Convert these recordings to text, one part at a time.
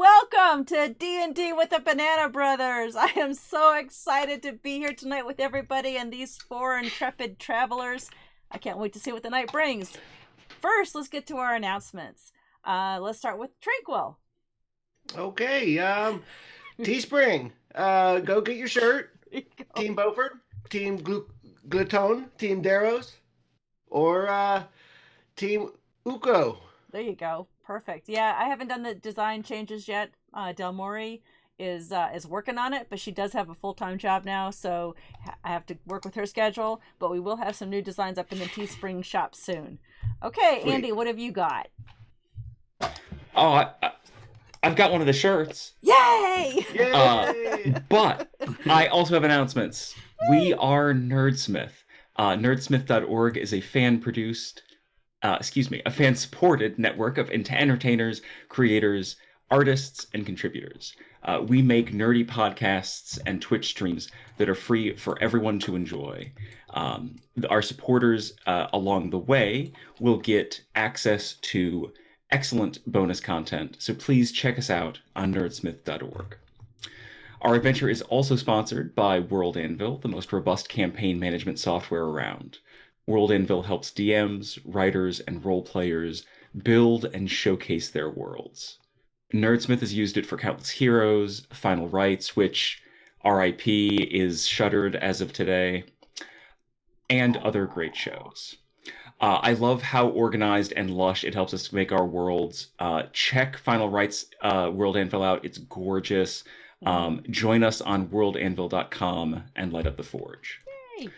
welcome to D&D with the Banana Brothers. I am so excited to be here tonight with everybody and these four intrepid travelers. I can't wait to see what the night brings. First, let's get to our announcements. Let's start with Tranquil. Okay, Teespring, go get your shirt. Team Beaufort, Team Glitone, Team Daros, or Team Uko. There you go. Perfect. Yeah, I haven't done the design changes yet. Del Mori is working on it, but she does have a full-time job now, so I have to work with her schedule. But we will have some new designs up in the Teespring shop soon. Okay, sweet. Andy, what have you got? Oh, I've got one of the shirts. Yay! Yay! But I also have announcements. We are Nerdsmith. Nerdsmith.org is a fan-supported network of entertainers, creators, artists, and contributors. We make nerdy podcasts and Twitch streams that are free for everyone to enjoy. Our supporters along the way will get access to excellent bonus content, so please check us out on nerdsmith.org. Our adventure is also sponsored by World Anvil, the most robust campaign management software around. World Anvil helps DMs, writers, and role players build and showcase their worlds. Nerdsmith has used it for countless heroes, Final Rites, which RIP is shuttered as of today, and other great shows. I love how organized and lush it helps us to make our worlds. Check Final Rites World Anvil out. It's gorgeous. Join us on worldanvil.com and light up the forge. Yay.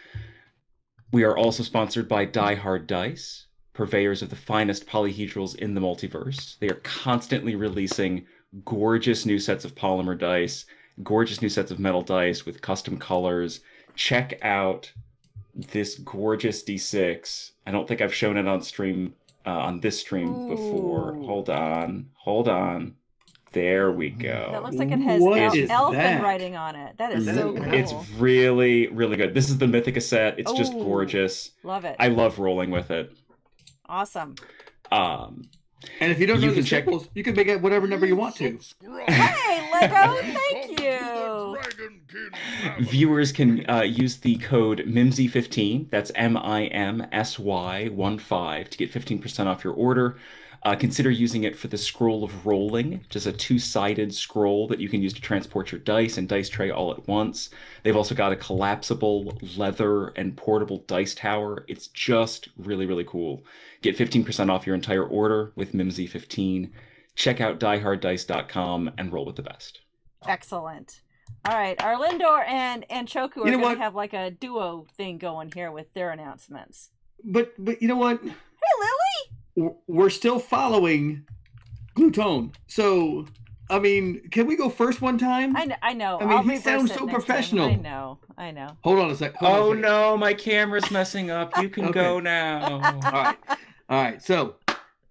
We are also sponsored by Die Hard Dice, purveyors of the finest polyhedrals in the multiverse. They are constantly releasing gorgeous new sets of polymer dice, gorgeous new sets of metal dice with custom colors. Check out this gorgeous D6. I don't think I've shown it on stream, on this stream before. Hold on. There we go. That looks like it has elfin writing on it. That is so cool. It's really, really good. This is the Mythica set. It's just gorgeous. Love it. I love rolling with it. Awesome. And if you don't know the symbols, you can make it whatever number you want to. Hey, Lego, thank you. Viewers can use the code MIMSY15, that's MIMSY15, to get 15% off your order. Consider using it for the Scroll of Rolling, which is a two-sided scroll that you can use to transport your dice and dice tray all at once. They've also got a collapsible leather and portable dice tower. It's just really, really cool. Get 15% off your entire order with Mimsy15. Check out dieharddice.com and roll with the best. Excellent. All right, Arlindor and Choku are going to have like a duo thing going here with their announcements. But you know what? Hey, Lily! We're still following Glutone. So, I mean, can we go first one time? I know. I mean, he sounds so professional. I know. Hold on a sec. No, my camera's messing up. You can go now. All right. So,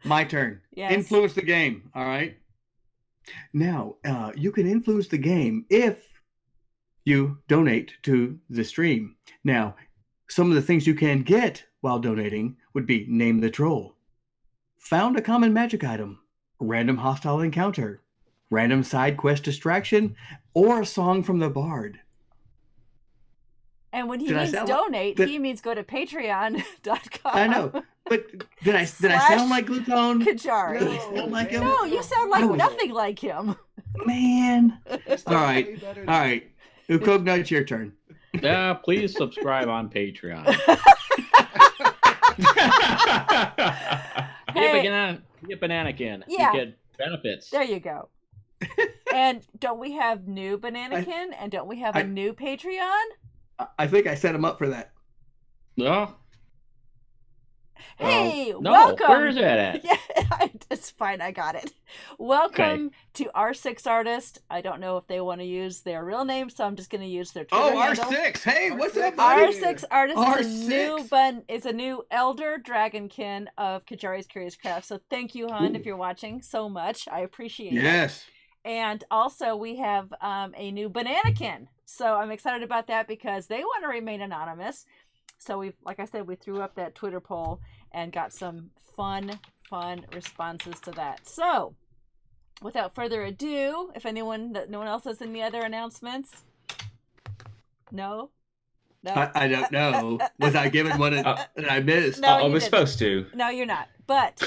my turn. Yes. Influence the game. All right. Now, you can influence the game if you donate to the stream. Now, some of the things you can get while donating would be Name the Troll, Found a Common Magic Item, Random Hostile Encounter, Random Side Quest Distraction, or a Song from the Bard. And when he means donate, he means go to patreon.com. I know, but did I sound like Glutone? Qyjari. Did I sound like him? No, you sound like nothing like him. Man. All right. Ukogna, it's your turn. Yeah, please subscribe on Patreon. Get Bananakin. Yeah. You get benefits. There you go. And don't we have new Bananakin? And don't we have a new Patreon? I think I set him up for that. No. Hey, no. Welcome. Where is that at? Yeah, it's fine. I got it. Welcome to R6 Artist. I don't know if they want to use their real name, so I'm just going to use their Twitter handle. R6. Hey, what's up, buddy? R6 Artist is a new Elder Dragonkin of Qyjari's Curious Craft. So thank you, hon, if you're watching so much. I appreciate it. Yes. And also we have a new Bananakin. So I'm excited about that because they want to remain anonymous. So like I said, we threw up that Twitter poll and got some fun responses to that. So without further ado, if no one else has any other announcements. No. I don't know. Was I given one that I missed? No, I you was didn't. supposed to. No, you're not. But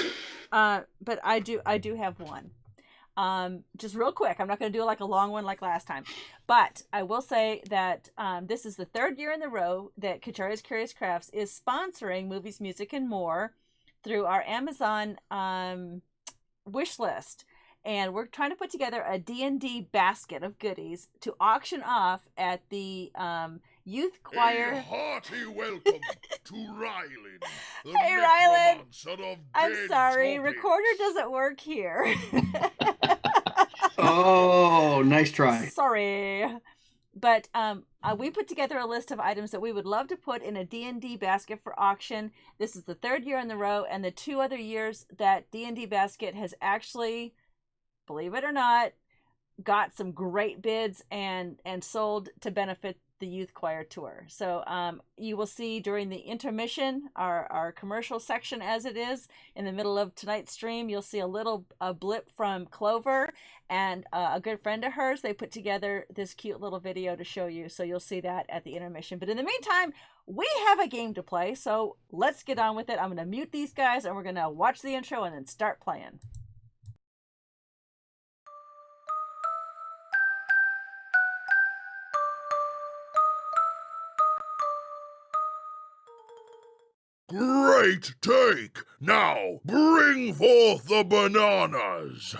I do have one. Just real quick. I'm not going to do like a long one like last time, but I will say that this is the third year in a row that Qyjari's Curious Crafts is sponsoring Movies, Music, and More through our Amazon wish list. And we're trying to put together a D&D basket of goodies to auction off at the youth choir. A hearty welcome to Rylan, the Hey, Rylan. necromancer of I'm dead sorry, topics. recorder doesn't work here. Oh, nice try. Sorry. But we put together a list of items that we would love to put in a D&D basket for auction. This is the third year in a row, and the 2 other years that D&D basket has actually, believe it or not, got some great bids and sold to benefit the youth choir tour. So you will see during the intermission, our commercial section as it is, in the middle of tonight's stream, you'll see a blip from Clover and a good friend of hers. They put together this cute little video to show you. So you'll see that at the intermission. But in the meantime, we have a game to play. So let's get on with it. I'm going to mute these guys and we're going to watch the intro and then start playing. Great take! Now, bring forth the bananas!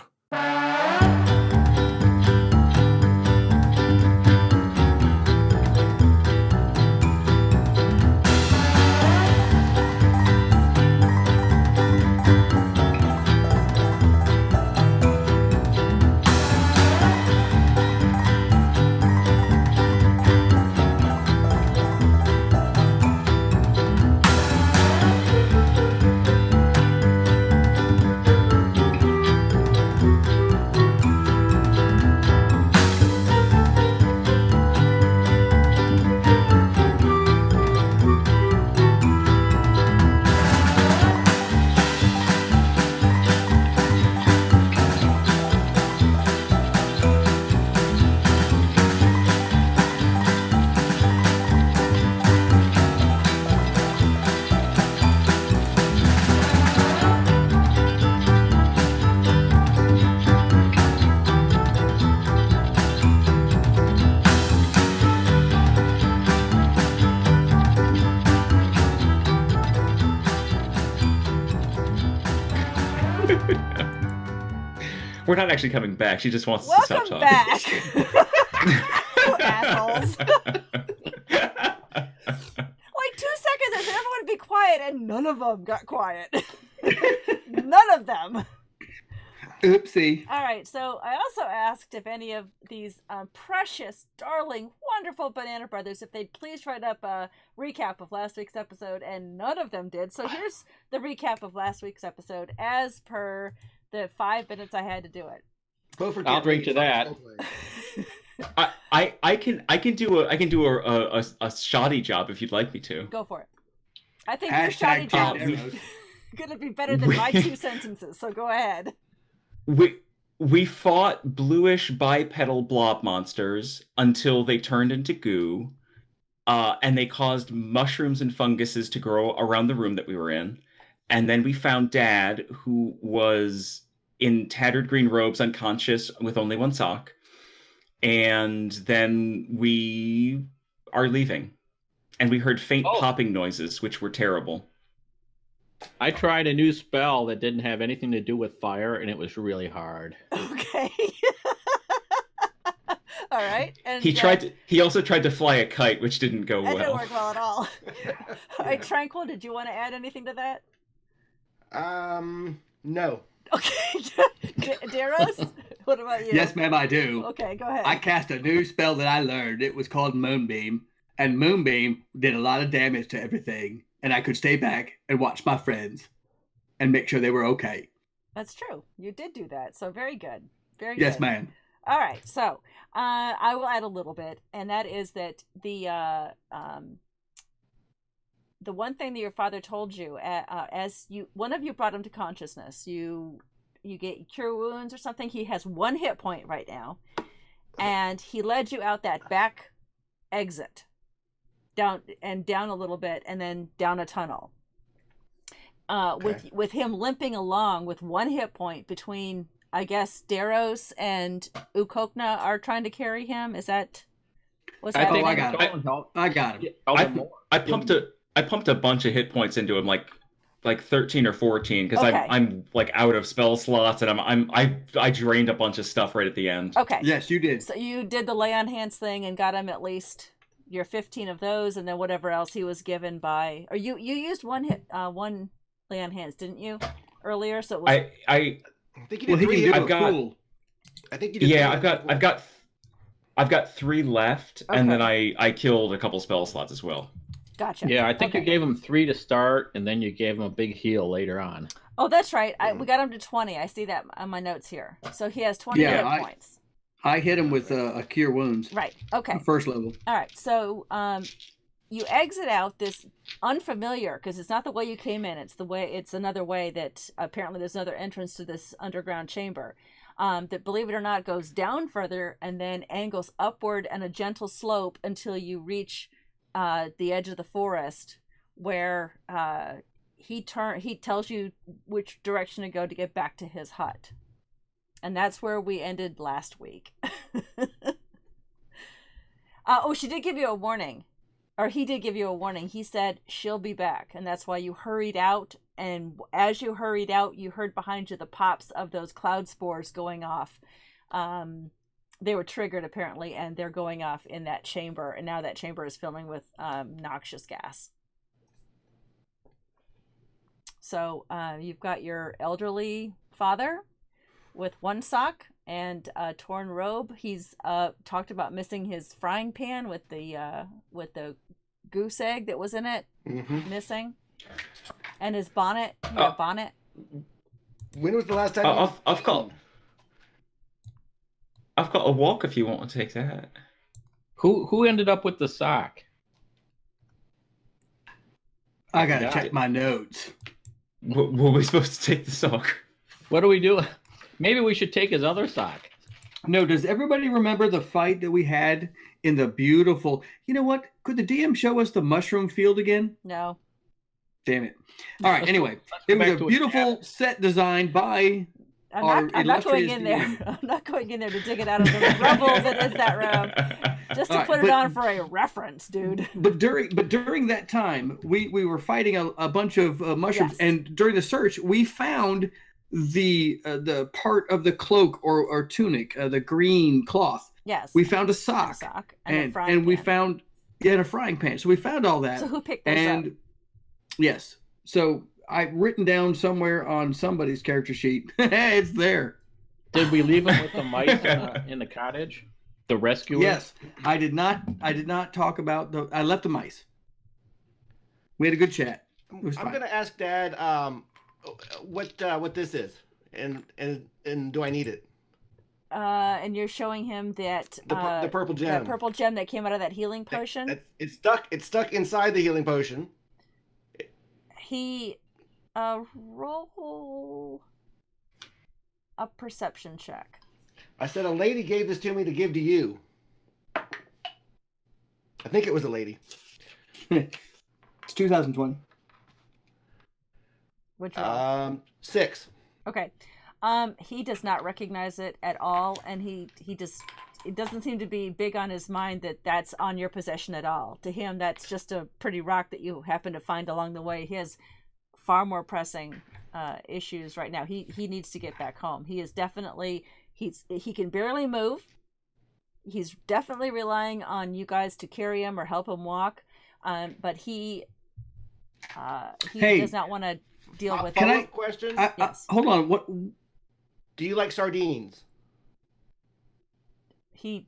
We're not actually coming back. She just wants Welcome to stop back. talking. You assholes. Like 2 seconds, I said everyone be quiet, and none of them got quiet. None of them. Oopsie. All right, so I also asked if any of these precious, darling, wonderful Banana Brothers, if they'd please write up a recap of last week's episode, and none of them did. So here's the recap of last week's episode as per the 5 minutes I had to do it. I'll drink to that. I can do a shoddy job if you'd like me to. Go for it. I think your shoddy job is going to be better than my 2 sentences, so go ahead. We fought bluish bipedal blob monsters until they turned into goo, and they caused mushrooms and funguses to grow around the room that we were in. And then we found Dad, who was in tattered green robes, unconscious with only 1 sock. And then we are leaving. And we heard faint popping noises, which were terrible. I tried a new spell that didn't have anything to do with fire, and it was really hard. Okay. All right. And He also tried to fly a kite, which didn't go well. That didn't work well at all. All right, Tranquil, did you want to add anything to that? No. Okay. Daros, what about you? Yes, ma'am, I do. Okay, go ahead. I cast a new spell that I learned. It was called Moonbeam. And Moonbeam did a lot of damage to everything. And I could stay back and watch my friends and make sure they were okay. That's true. You did do that. So very good. Very good. Yes, ma'am. All right. So I will add a little bit. And that is that the one thing that your father told you, one of you brought him to consciousness. You you get cure wounds or something. He has 1 hit point right now, and he led you out that back exit, down a little bit, and then down a tunnel. With him limping along with 1 hit point between, I guess, Daros and Ukokna are trying to carry him. Is that what's happening? I got it. I got him. I pumped a bunch of hit points into him, like 13 or 14, because I'm like out of spell slots, and I drained a bunch of stuff right at the end. Okay. Yes, you did. So you did the lay on hands thing and got him at least your 15 of those, and then whatever else he was given by, or you used one lay on hands, didn't you, earlier? So it was... I think you did 3. I think you did. Yeah, I've got 3 left, and then I killed a couple spell slots as well. Gotcha. Yeah, I think you gave him 3 to start, and then you gave him a big heal later on. Oh, that's right. We got him to 20. I see that on my notes here. So he has 20 hit points. I hit him with a cure wounds. Right. Okay. First level. All right. So you exit out this unfamiliar, because it's not the way you came in. It's another way that apparently there's another entrance to this underground chamber. That, believe it or not, goes down further and then angles upward and a gentle slope until you reach the edge of the forest, where he tells you which direction to go to get back to his hut, and that's where we ended last week. She did give you a warning, or he did give you a warning. He said she'll be back, and that's why you hurried out. And as you hurried out, you heard behind you the pops of those cloud spores going off. They were triggered apparently, and they're going off in that chamber, and now that chamber is filling with noxious gas. So you've got your elderly father with 1 sock and a torn robe. He's talked about missing his frying pan with the goose egg that was in it, missing, and his bonnet. Bonnet. When was the last time? I've got a walk if you want to take that. Who ended up with the sock? I gotta check my notes. Were we supposed to take the sock? What do we do? Maybe we should take his other sock. No, does everybody remember the fight that we had in the beautiful... You know what? Could the DM show us the mushroom field again? No. Damn it. All right, anyway. It was a beautiful set designed by... I'm not going in there. I'm not going in there to dig it out of the rubble that is that room. Just to put it on for a reference, dude. But during that time, we were fighting a bunch of mushrooms, and during the search, we found the part of the cloak or tunic, the green cloth. Yes. We found a sock, and we found a frying pan. So we found all that. So who picked those up? Yes. So I've written down somewhere on somebody's character sheet. It's there. Did we leave him with the mice in the cottage? The rescuer? Yes. I did not talk about I left the mice. We had a good chat. It was fine. I'm gonna ask Dad what this is, and do I need it? And you're showing him that the purple gem. The purple gem that came out of that healing potion. It's stuck inside the healing potion. He roll a perception check. I said a lady gave this to me to give to you. I think it was a lady. It's 2020. Which roll? 6. Okay. He does not recognize it at all, and he just, it doesn't seem to be big on his mind that that's on your possession at all. To him, that's just a pretty rock that you happen to find along the way. He has far more pressing issues right now. He needs to get back home. He is definitely, he can barely move. He's definitely relying on you guys to carry him or help him walk. But he does not want to deal with. Can I question? Yes. Hold on. What do you like sardines? He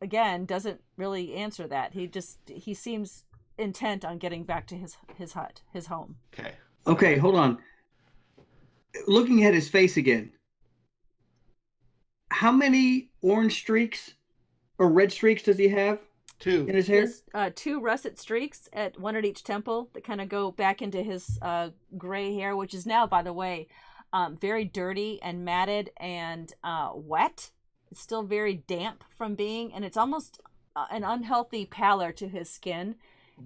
again doesn't really answer that. He seems intent on getting back to his hut, his home. Okay, hold on. Looking at his face again. How many orange streaks or red streaks does he have? 2 in his hair. He has, 2 russet streaks one at each temple that kind of go back into his gray hair, which is now, by the way, very dirty and matted and wet. It's still very damp from being, and it's almost an unhealthy pallor to his skin.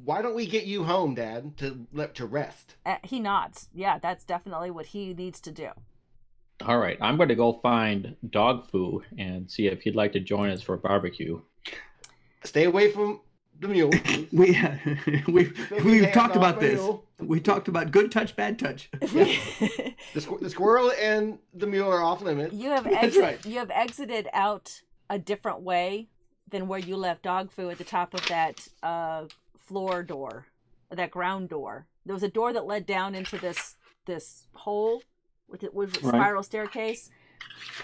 Why don't we get you home, Dad, to rest? He nods. Yeah, that's definitely what he needs to do. All right, I'm going to go find Dog Foo and see if he'd like to join us for a barbecue. Stay away from the mule. We've talked about this. We talked about good touch, bad touch. The squirrel and the mule are off limits. You have That's right. You have exited out a different way than where you left Dog Foo at the top of that floor door, that ground door. There was a door that led down into this hole with a spiral staircase,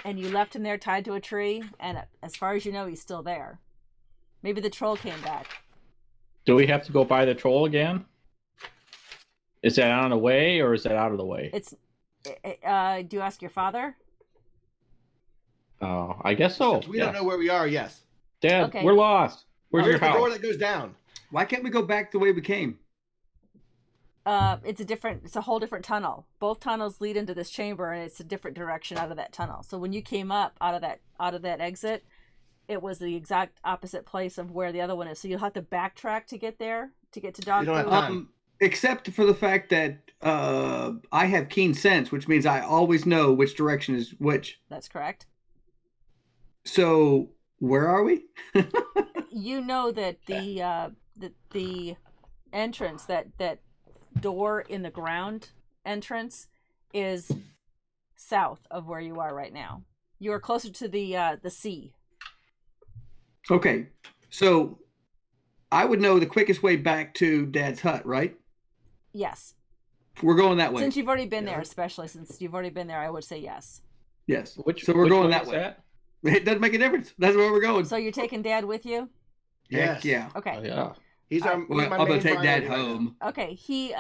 and you left him there tied to a tree. And as far as you know, he's still there. Maybe the troll came back. Do we have to go by the troll again? Is that on the way or is that out of the way? It's. Do you ask your father? Oh, I guess so. Since we don't know where we are, yes. Dad, Okay. we're lost. Where's your Here's the door house? that goes down. Why can't we go back the way we came? It's a whole different tunnel. Both tunnels lead into this chamber, and it's a different direction out of that tunnel. So when you came up out of that exit, it was the exact opposite place of where the other one is. So you'll have to backtrack to get there, to get to Dog You don't have Foo. time. Except for the fact that I have keen sense, which means I always know which direction is which. That's correct. So where are we? You know that the entrance, that door in the ground entrance, is south of where you are right now. You are closer to the sea. Okay, so I would know the quickest way back to Dad's hut, right? Yes. We're going that way. Since you've already been there, Yeah. especially since you've already been there, I would say yes. Yes. Which, So we're which going way that is way. that? It doesn't make a difference. That's where we're going. So you're taking Dad with you? Yes. Heck yeah. Okay. Oh, yeah. He's our. Well, he's my I'm gonna main take Dad priority right now. home. Okay. He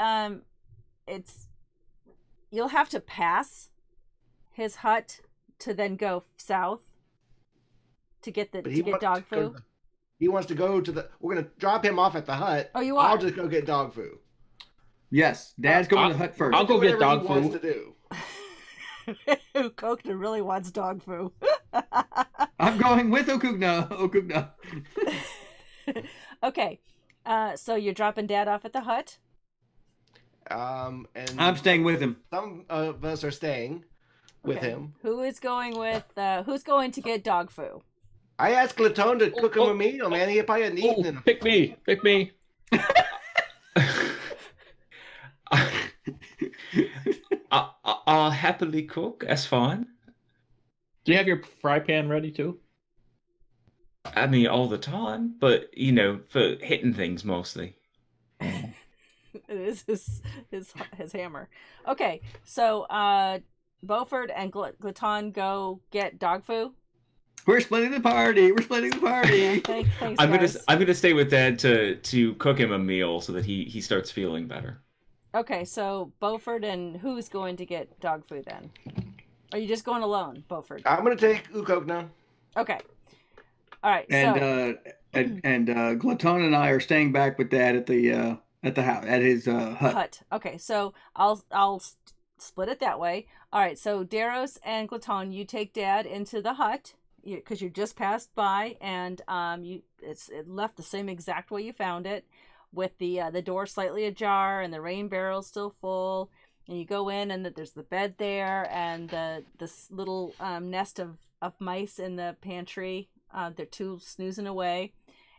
you'll have to pass his hut to then go south to get But he wants Dog to go Foo. He wants to go to the. We're gonna drop him off at the hut. Oh, you are? I'll just go get Dog Foo. Yes, Dad's going to the hut first. I'll go get Whatever Dog he wants Foo. to do. Kokna really wants Dog Foo. I'm going with Okugna. Okugna. Okay. So you're dropping Dad off at the hut? And I'm staying with him. some of us are staying with Okay. him. Who's going to get Dog Foo? I asked Latone to cook him a meal, man. He probably hadn't eaten Oh, in a pick me. Pick me. I'll happily cook. That's fine. Do you have your fry pan ready too? I mean, all the time, but for hitting things mostly. It is his hammer. Okay, so Beaufort and Glaton go get Dog Foo. We're splitting the party. We're splitting the party. Thanks, I'm guys. gonna stay with Dad to cook him a meal so that he starts feeling better. Okay, so Beaufort, and who's going to get Dog Foo then? Are you just going alone, Beaufort? I'm gonna take Ukokna. Okay. All right. And Glaton and I are staying back with Dad at the house at his hut. Hut. Okay, so I'll split it that way. All right. So Daros and Glaton, you take Dad into the hut because you just passed by, and it left the same exact way you found it, with the door slightly ajar and the rain barrel still full. And you go in, and there's the bed there, and this little nest of mice in the pantry. They're two snoozing away,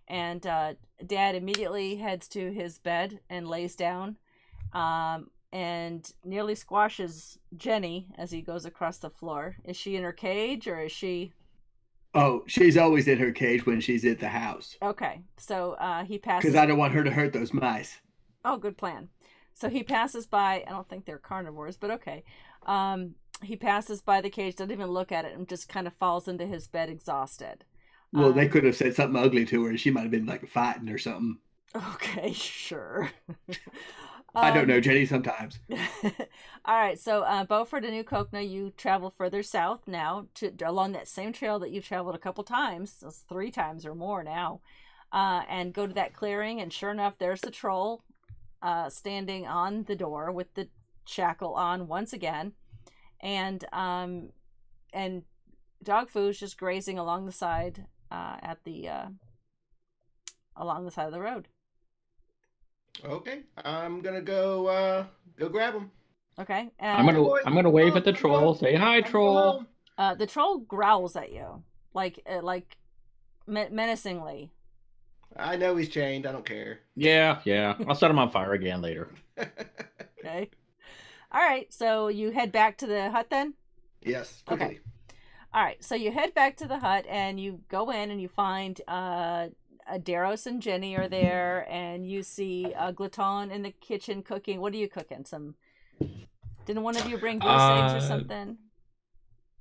and Dad immediately heads to his bed and lays down, and nearly squashes Jenny as he goes across the floor. Is she in her cage, or is she? Oh, she's always in her cage when she's at the house. Okay, so he passes. Because I don't want her to hurt those mice. Oh, good plan. So he passes by. I don't think they're carnivores, but okay. He passes by the cage, doesn't even look at it, and just kind of falls into his bed exhausted. Well, they could have said something ugly to her. She might have been like fighting or something. Okay, sure. I don't know, Jenny, sometimes. All right, so Beaufort and New Kokna, you travel further south now along that same trail that you've traveled a couple times. That's 3 times or more now. And go to that clearing, and sure enough, there's the troll standing on the door with the shackle on once again. and dog food's just grazing along the side along the side of the road. Okay, I'm gonna go grab him. Okay, I'm gonna wave at the troll. Say hi, troll. the troll growls at you like menacingly. I know he's chained. I don't care. Yeah. I'll set him on fire again later. Okay. All right, so you head back to the hut then? Yes. Quickly. Okay. All right, so you head back to the hut and you go in and you find Daros and Jenny are there, and you see Glaton in the kitchen cooking. What are you cooking? Didn't one of you bring goose eggs or something?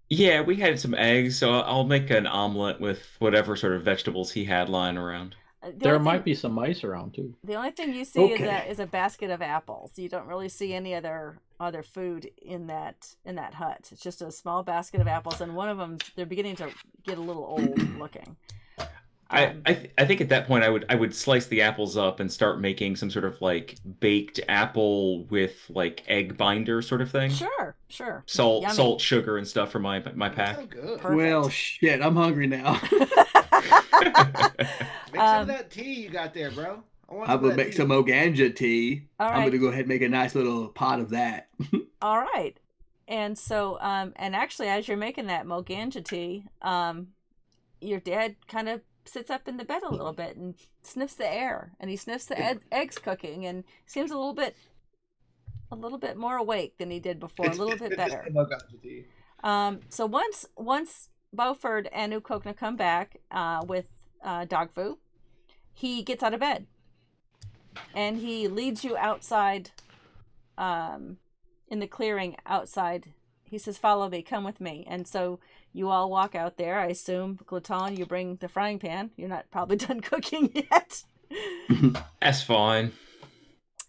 Yeah, we had some eggs, so I'll make an omelet with whatever sort of vegetables he had lying around. There might be some mice around too. The only thing you see is a basket of apples. You don't really see any other food in that hut. It's just a small basket of apples, and one of them, they're beginning to get a little old looking. I think at that point I would slice the apples up and start making some sort of like baked apple with like egg binder sort of thing. Sure. Salt, sugar, and stuff for my pack. So good. Perfect. Well, shit, I'm hungry now. Make some of that tea you got there, bro. I'm going to make some Oganja tea. All right. I'm going to go ahead and make a nice little pot of that. All right. And so, and actually, as you're making that Moganja tea, your dad kind of sits up in the bed a little bit and sniffs the air, and he sniffs the eggs cooking, and seems a little bit more awake than he did before, a little bit better. So once Beaufort and Ukokna come back with dog food, he gets out of bed and he leads you outside in the clearing outside. He says, "Follow me, come with me." And so you all walk out there. I assume, Glaton, you bring the frying pan. You're not probably done cooking yet. That's fine.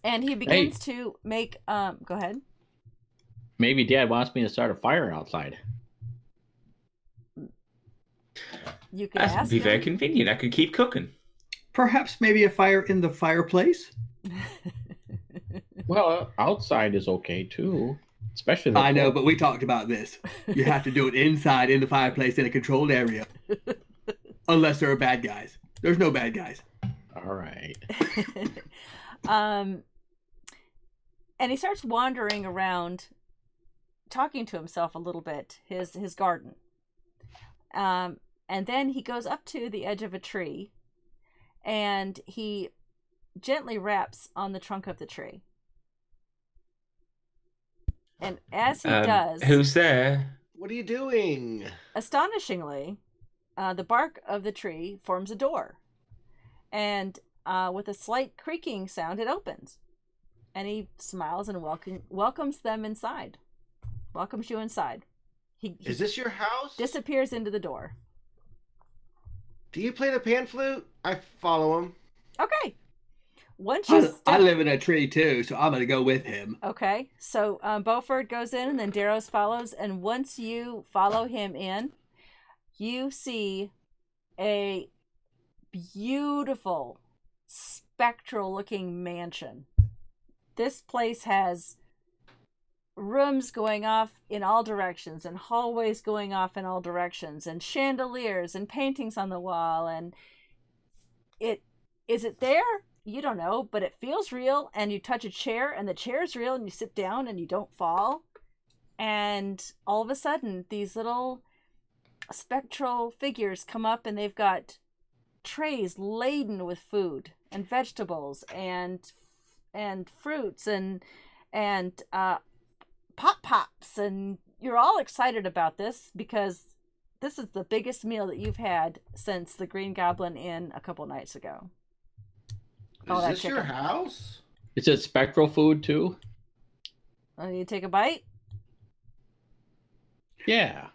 And he begins to make go ahead. Maybe Dad wants me to start a fire outside. You can ask That'd be him. very convenient. I could keep cooking. Perhaps maybe a fire in the fireplace? Well, outside is okay too, especially. I know, but we talked about this. You have to do it inside in the fireplace in a controlled area. Unless there are bad guys. There's no bad guys. All right. And he starts wandering around, talking to himself a little bit, his garden. And then he goes up to the edge of a tree, and he gently raps on the trunk of the tree. And as he does... Who's there? What are you doing? Astonishingly, the bark of the tree forms a door. And with a slight creaking sound, it opens. And he smiles and welcomes them inside. Welcomes you inside. He Is this your house? disappears into the door. Do you play the pan flute? I follow him. Okay. Once you I live in a tree too, so I'm going to go with him. Okay. So Beaufort goes in, and then Daros follows. And once you follow him in, you see a beautiful, spectral-looking mansion. This place has rooms going off in all directions, and hallways going off in all directions, and chandeliers and paintings on the wall. And is it there? You don't know, but it feels real. And you touch a chair, and the chair is real, and you sit down and you don't fall. And all of a sudden, these little spectral figures come up, and they've got trays laden with food and vegetables and fruits and pops, and you're all excited about this because this is the biggest meal that you've had since the Green Goblin Inn a couple nights ago. Is this your house? Is it spectral food too? You take a bite? Yeah.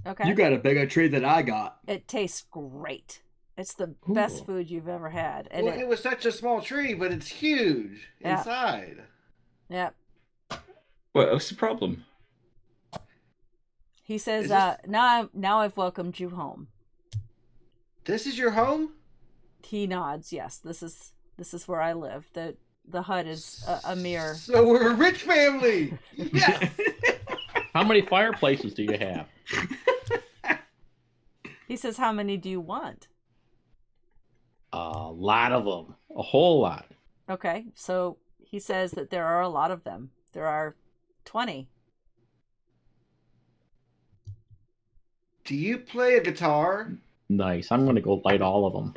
Okay. You got a bigger tree than I got. It tastes great. It's the best food you've ever had. And Well, it was such a small tree, but it's huge inside. Yeah. What's the problem? He says, Is this- now I've welcomed you home. This is your home? He nods. Yes, this is where I live. The hut is a mere. So we're a rich family. Yes. How many fireplaces do you have? He says, how many do you want? A lot of them. A whole lot. Okay, so he says that there are a lot of them. There are 20. Do you play a guitar? Nice. I'm going to go light all of them.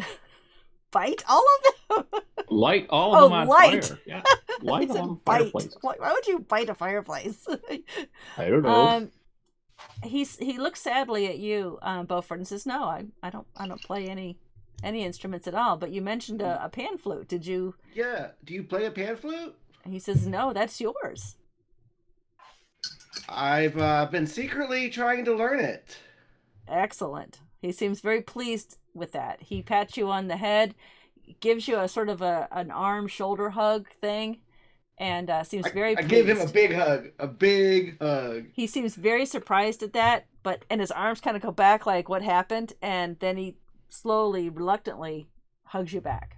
Bite all of them? Light all of them on light. fire. Yeah. Light He them said on bite. fireplaces. Why would you bite a fireplace? I don't know. He looks sadly at you, Beaufort, and says, "No, I don't play any instruments at all. But you mentioned a pan flute. Did you?" Yeah. Do you play a pan flute? He says, "No, that's yours." I've been secretly trying to learn it. Excellent. He seems very pleased with that. He pats you on the head, gives you a sort of an arm shoulder hug thing, and seems very I pleased. give him a big hug. A big hug. He seems very surprised at that, and his arms kind of go back like, what happened? And then he slowly, reluctantly hugs you back.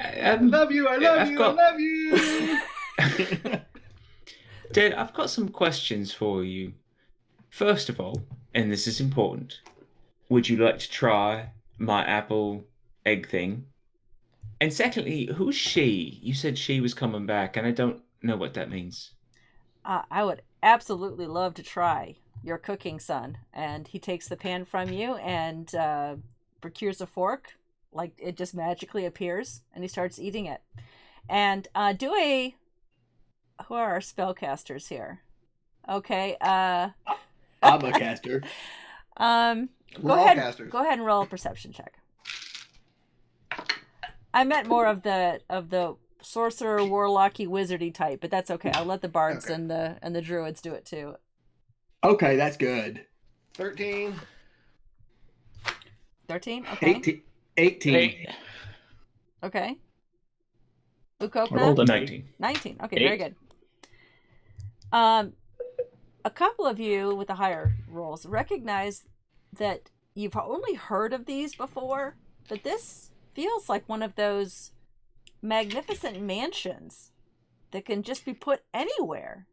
I love you. I love I've you. got- I love you. Dad, I've got some questions for you. First of all, and this is important, would you like to try my apple egg thing? And secondly, who's she? You said she was coming back, and I don't know what that means. I would absolutely love to try your cooking, son. And he takes the pan from you and procures a fork, like it just magically appears, and he starts eating it. And who are our spellcasters here? Okay, I'm a caster. go We're all ahead. casters. Go ahead and roll a perception check. I meant more of the sorcerer, warlocky, wizardy type, but that's okay. I'll let the bards Okay. and the druids do it too. Okay, that's good. 13. 13. Okay. 18. Hey, Okay. I Ukokna? rolled a 19. 19. Okay, very 8. good. A couple of you with the higher rolls recognize that you've only heard of these before, but this feels like one of those magnificent mansions that can just be put anywhere.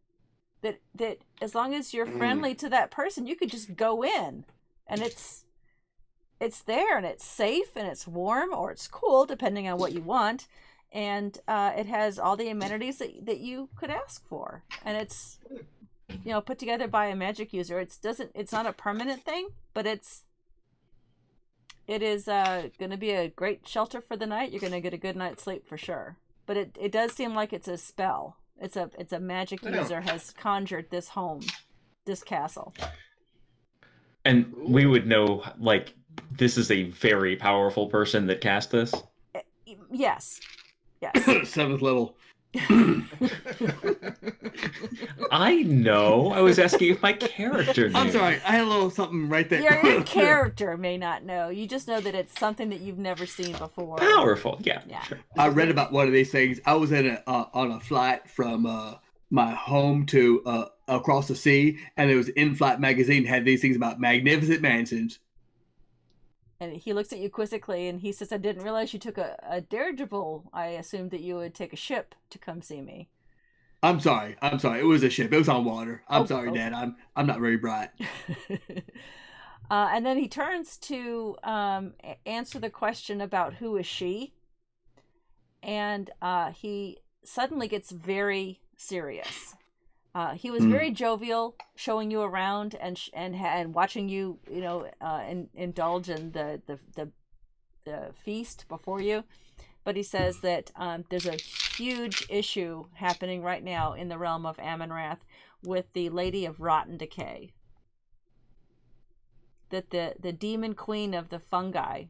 That as long as you're friendly to that person, you could just go in, and it's there, and it's safe, and it's warm, or it's cool, depending on what you want. And it has all the amenities that you could ask for, and it's put together by a magic user. It's not a permanent thing, but it is going to be a great shelter for the night. You're going to get a good night's sleep for sure. But it does seem like it's a spell. It's a magic user has conjured this castle. And we would know, like, this is a very powerful person that cast this? Yes. Seventh level. I know. I was asking if my character knew. I'm sorry, I had a little something right there. Your character may not know. You just know that it's something that you've never seen before. Powerful, yeah. Sure. I read about one of these things. I was on a flight from my home to across the sea, and there was an in-flight magazine had these things about magnificent mansions. And he looks at you quizzically, and he says, "I didn't realize you took a dirigible. I assumed that you would take a ship to come see me." I'm sorry. It was a ship. It was on water. I'm sorry, okay. Dad. I'm not very bright. And then he turns to answer the question about who is she, and he suddenly gets very serious. He was very jovial, showing you around and watching you, indulge in the feast before you. But he says that there's a huge issue happening right now in the realm of Amonrath with the Lady of Rotten Decay. That the demon queen of the fungi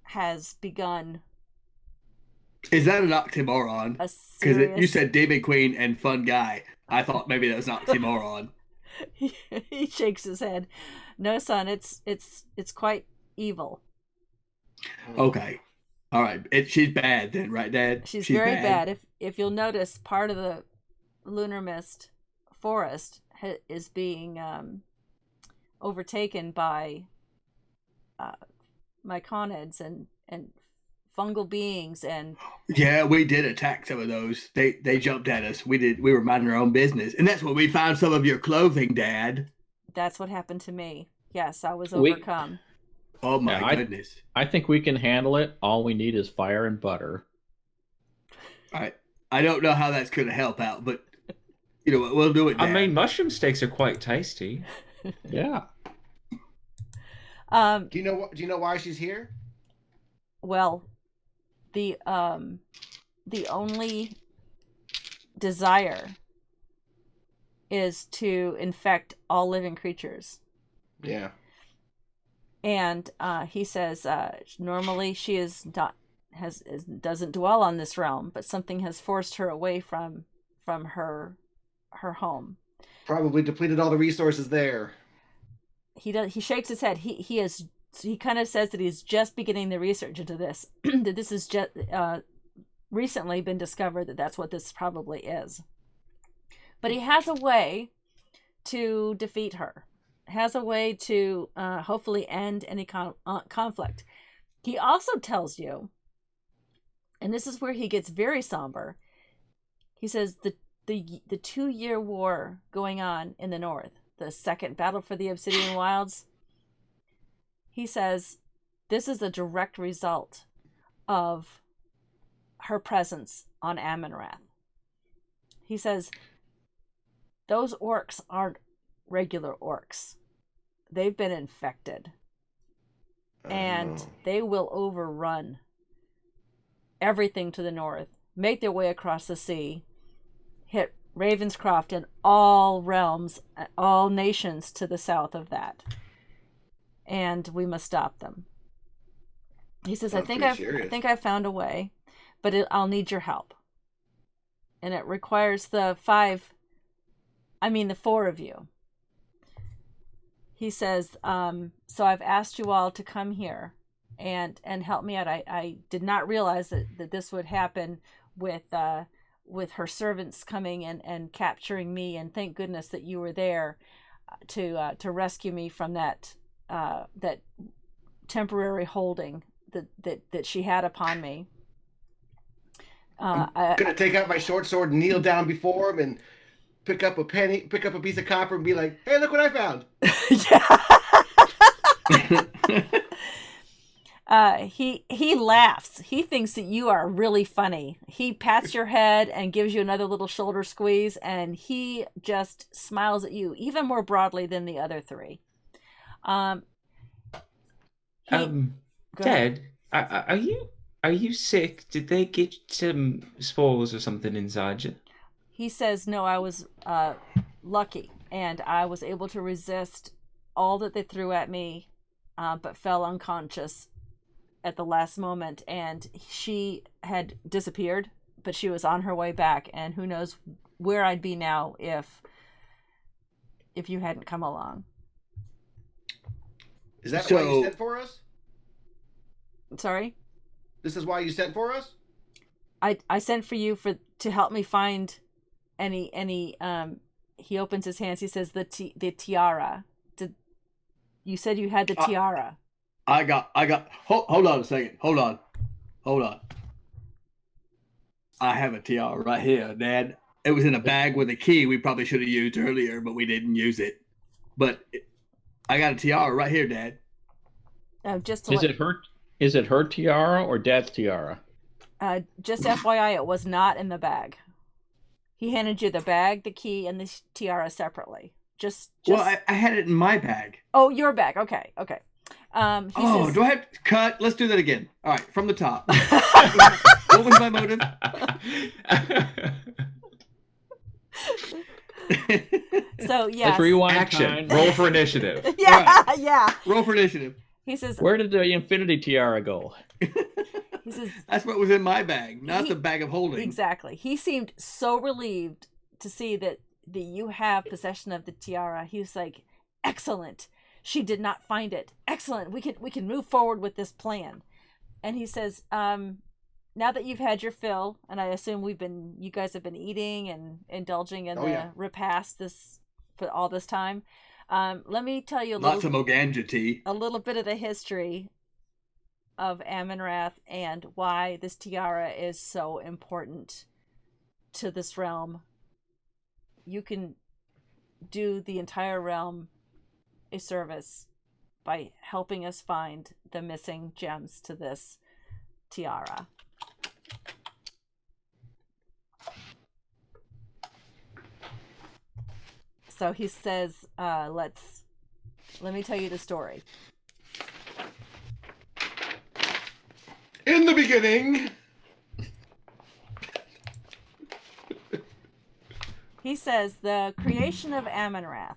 has begun. Is that an oxymoron? Because you said Demon Queen and Fun Guy. I thought maybe that was an oxymoron. He shakes his head. No, son, it's quite evil. Okay. All right. She's bad then, right, Dad? She's very bad. If you'll notice, part of the Lunar Mist forest is being overtaken by myconids and fungal beings, and Yeah, we did attack some of those. They jumped at us. We were minding our own business. And that's when we found some of your clothing, Dad. that's what happened to me. Yes, I was We- overcome. Oh my Yeah, goodness. I think we can handle it. All we need is fire and butter. I don't know how that's going to help out, but you know what? We'll do it, Dad. I mean, mushroom steaks are quite tasty. Yeah. Do you know why she's here? Well, the only desire is to infect all living creatures. Yeah. And he says normally she is not doesn't dwell on this realm, but something has forced her away from her home. Probably depleted all the resources there. He shakes his head. He kind of says that he's just beginning the research into this. That this has just recently been discovered that that's what this probably is. But he has a way to defeat her. Has a way to hopefully end any conflict. He also tells you, and this is where he gets very somber. He says the 2-year war going on in the north, the second battle for the Obsidian Wilds. He says this is a direct result of her presence on Amonrath. He says those orcs aren't regular orcs. They've been infected. And they will overrun everything to the north, make their way across the sea, hit Ravenscroft and all realms, all nations to the south of that. And we must stop them. He says, I think I've found a way, but I'll need your help. And it requires the 4 of you. He says, so I've asked you all to come here and help me out. I did not realize that this would happen with her servants coming and capturing me, and thank goodness that you were there to rescue me from that temporary holding that she had upon me. I'm gonna take out my short sword and kneel down before him and pick up a piece of copper and be like, hey, look what I found. He laughs. He thinks that you are really funny. He pats your head and gives you another little shoulder squeeze, and he just smiles at you even more broadly than the other 3. Dad, are you sick? Did they get some spores or something inside you? He says, no, I was lucky, and I was able to resist all that they threw at me, but fell unconscious at the last moment, and she had disappeared, but she was on her way back, and who knows where I'd be now if you hadn't come along. Is that why you sent for us? Sorry? This is why you sent for us? I sent for you to help me find any he opens his hands. He says the tiara. You said you had the tiara. I got hold on a second. Hold on. I have a tiara right here, Dad. It was in a bag with a key we probably should have used earlier, but we didn't use it. But I got a tiara right here, Dad. Is it her tiara or Dad's tiara? Just FYI, it was not in the bag. He handed you the bag, the key, and the tiara separately. Just... Well, I had it in my bag. Oh, your bag. Okay. He says, do I have to cut? Let's do that again. All right, from the top. What was my motive? So, yes. Let's rewind Action. time. Roll for initiative. Yeah. Roll for initiative. He says, Where did the infinity tiara go? He says, that's what was in my bag, not the bag of holding. Exactly. He seemed so relieved to see that you have possession of the tiara. He was like, excellent. She did not find it. Excellent. We can move forward with this plan. And he says, now that you've had your fill, and I assume you guys have been eating and indulging in repast for all this time. Let me tell you lots of Moganja tea. A little bit of the history of Amonrath and why this tiara is so important to this realm, you can do the entire realm a service by helping us find the missing gems to this tiara. So he says, let me tell you the story. In the beginning, He says, the creation of Amonrath.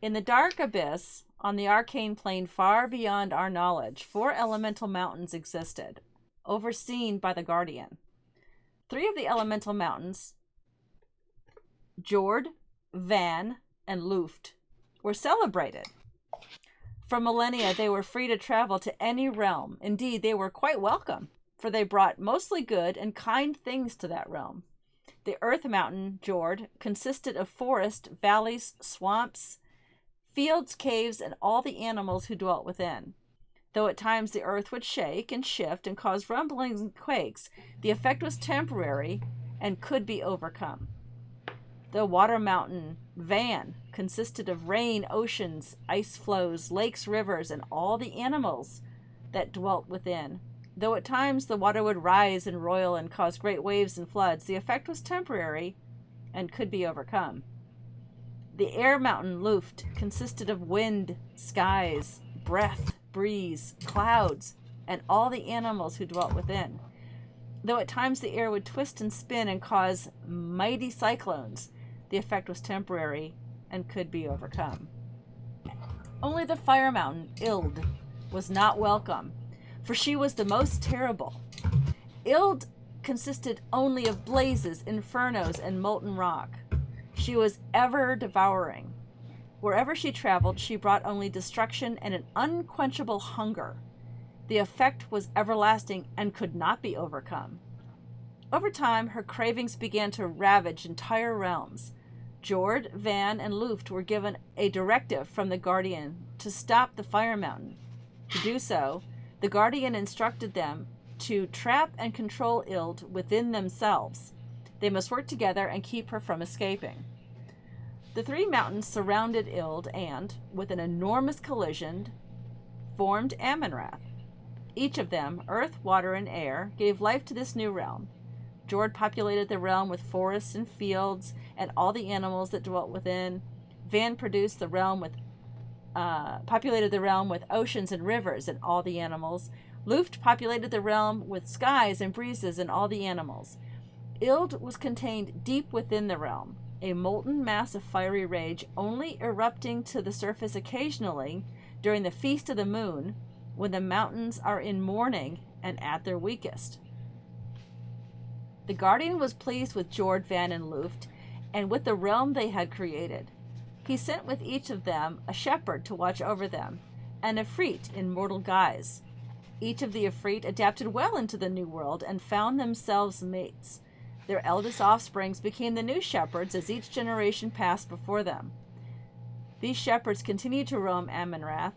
In the dark abyss, on the arcane plane far beyond our knowledge, 4 elemental mountains existed, overseen by the Guardian. 3 of the elemental mountains, Jord, Van, and Luft, were celebrated. For millennia, they were free to travel to any realm. Indeed, they were quite welcome, for they brought mostly good and kind things to that realm. The Earth Mountain, Jord, consisted of forest, valleys, swamps, fields, caves, and all the animals who dwelt within. Though at times the earth would shake and shift and cause rumblings and quakes, the effect was temporary and could be overcome. The Water Mountain, Van, consisted of rain, oceans, ice flows, lakes, rivers, and all the animals that dwelt within. Though at times the water would rise and roil and cause great waves and floods, the effect was temporary and could be overcome. The Air Mountain, Luft, consisted of wind, skies, breath, breeze, clouds, and all the animals who dwelt within. Though at times the air would twist and spin and cause mighty cyclones, the effect was temporary and could be overcome. Only the Fire Mountain, Ild, was not welcome, for she was the most terrible. Ild consisted only of blazes, infernos, and molten rock. She was ever devouring. Wherever she traveled, she brought only destruction and an unquenchable hunger. The effect was everlasting and could not be overcome. Over time, her cravings began to ravage entire realms. Jord, Van, and Luft were given a directive from the Guardian to stop the Fire Mountain. To do so, the Guardian instructed them to trap and control Ild within themselves. They must work together and keep her from escaping. The 3 mountains surrounded Ild and, with an enormous collision, formed Amonrath. Each of them, earth, water, and air, gave life to this new realm. Jord populated the realm with forests and fields and all the animals that dwelt within. Van produced the realm with populated the realm with oceans and rivers and all the animals. Luft populated the realm with skies and breezes and all the animals. Ild was contained deep within the realm, a molten mass of fiery rage, only erupting to the surface occasionally during the Feast of the Moon, when the mountains are in mourning and at their weakest. The Guardian was pleased with Jord, Van, and Luft, and with the realm they had created. He sent with each of them a shepherd to watch over them, and a Efreet in mortal guise. Each of the Efreet adapted well into the new world and found themselves mates. Their eldest offsprings became the new shepherds as each generation passed before them. These shepherds continued to roam Amonrath,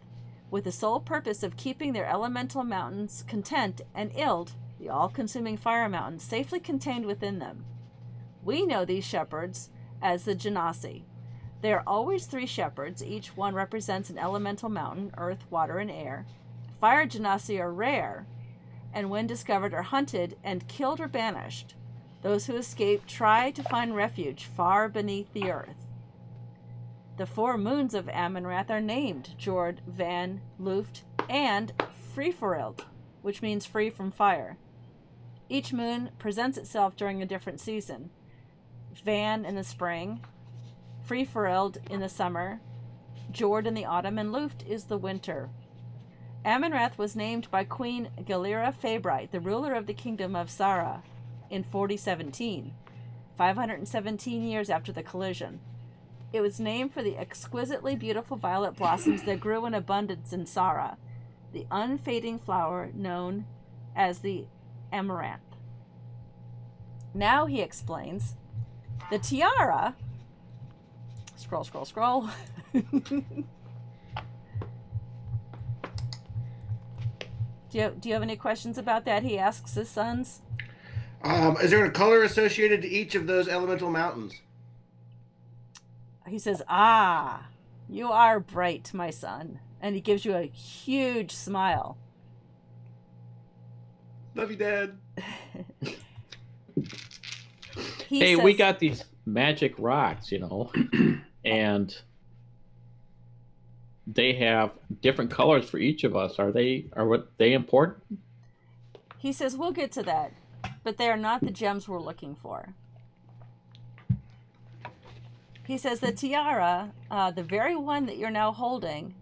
with the sole purpose of keeping their elemental mountains content and Ild, the all-consuming fire mountain, safely contained within them. We know these shepherds as the Genasi. There are always 3 shepherds, each one represents an elemental mountain, earth, water, and air. Fire Genasi are rare, and when discovered are hunted and killed or banished. Those who escape try to find refuge far beneath the earth. The 4 moons of Amonrath are named Jord, Van, Luft, and Freeforild, which means free from fire. Each moon presents itself during a different season. Van in the spring, Freeforild in the summer, Jord in the autumn, and Luft is the winter. Amonrath was named by Queen Galira Fabrite, the ruler of the kingdom of Sara, in 4017, 517 years after the collision. It was named for the exquisitely beautiful violet blossoms that grew in abundance in Sara, the unfading flower known as the amaranth. Now he explains, the tiara, scroll, Do you have any questions about that? He asks his sons. Is there a color associated to each of those elemental mountains? He says, "Ah, you are bright, my son," and he gives you a huge smile. Love you, Dad. Hey, we got these magic rocks, and they have different colors for each of us. Are they important? He says, "We'll get to that, but they are not the gems we're looking for." He says the tiara, the very one that you're now holding,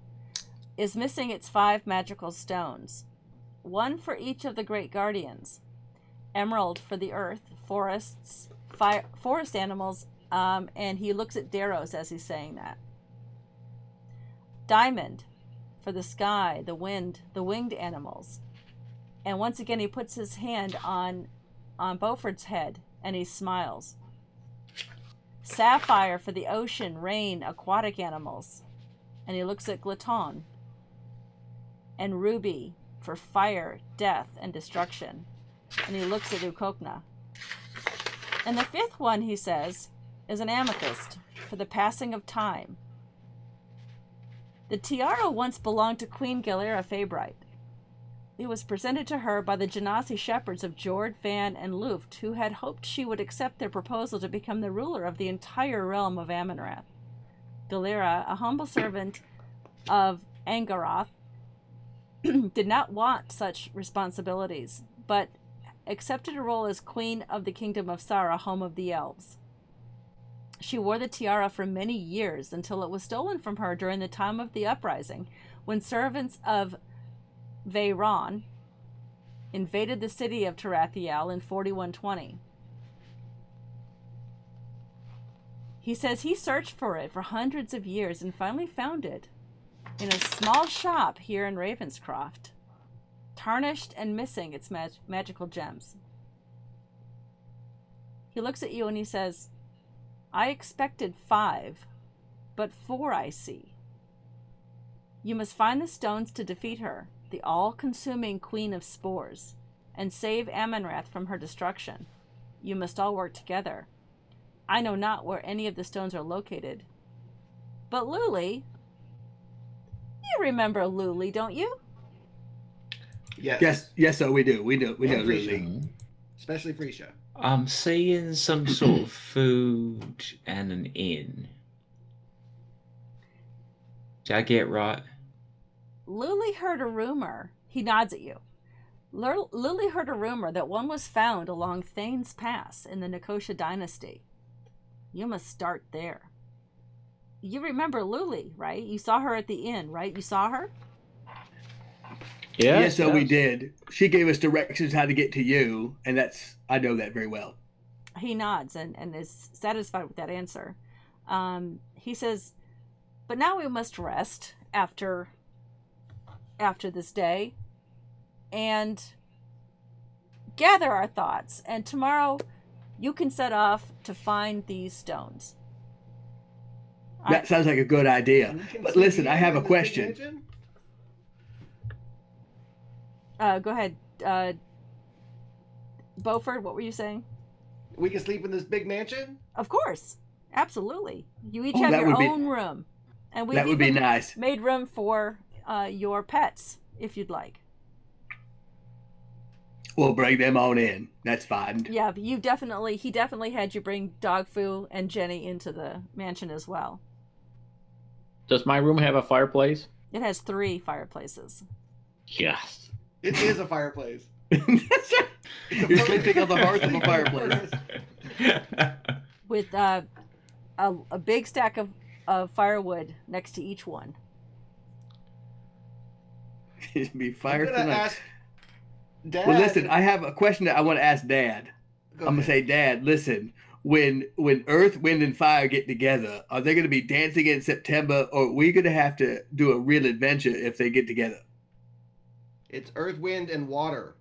is missing its 5 magical stones. 1 for each of the great guardians. Emerald for the earth, forests, forest animals, and he looks at Darrows as he's saying that. Diamond for the sky, the wind, the winged animals. And once again, he puts his hand on Beaufort's head, and he smiles. Sapphire for the ocean, rain, aquatic animals. And he looks at Glaton. And ruby for fire, death, and destruction. And he looks at Ukokna. And the 5th one, he says, is an amethyst for the passing of time. The tiara once belonged to Queen Galera Feybright. It was presented to her by the Genasi shepherds of Jord, Van, and Luft, who had hoped she would accept their proposal to become the ruler of the entire realm of Amenrath. Galera, a humble servant of Angaroth, did not want such responsibilities, but accepted a role as queen of the kingdom of Sara, home of the elves. She wore the tiara for many years until it was stolen from her during the time of the uprising, when servants of Veyron invaded the city of Tarathiel in 4120. He says he searched for it for hundreds of years and finally found it in a small shop here in Ravenscroft, tarnished and missing its magical gems. He looks at you and he says, "I expected 5, but 4 I see. You must find the stones to defeat her, the all-consuming queen of spores, and save Amenrath from her destruction. You must all work together. I know not where any of the stones are located. But Luli, you remember Luli, don't you?" Yes. Yes, so we do. We know And Lily. Frisha. Especially Frisha. I'm seeing some sort of food and an inn. Did I get right? Luli heard a rumor. He nods at you. Luli heard a rumor that one was found along Thane's Pass in the Nicosia dynasty. You must start there. You remember Luli, right? You saw her at the inn, right? You saw her? Yes, so we did. She gave us directions how to get to you, and I know that very well. He nods and is satisfied with that answer. He says, "But now we must rest after this day and gather our thoughts. And tomorrow you can set off to find these stones." That sounds like a good idea. But listen, I have a question. Go ahead. Beaufort, what were you saying? We can sleep in this big mansion? Of course. Absolutely. You each Oh, have that your would be- own room. And we've That would be even nice. made room for your pets, if you'd like. We'll bring them on in. That's fine. Yeah, but he definitely had you bring Dog Foo and Jenny into the mansion as well. Does my room have a fireplace? It has 3 fireplaces. Yes. It is a fireplace. You're sleeping on the hearth of a fireplace. With a big stack of firewood next to each one. It'd be fire I'm gonna tonight. ask Dad. Well, listen, I have a question that I want to ask Dad. I'm gonna say, Dad, listen. When Earth, Wind, and Fire get together, are they going to be dancing in September, or are we going to have to do a real adventure if they get together? It's Earth, Wind, and Water.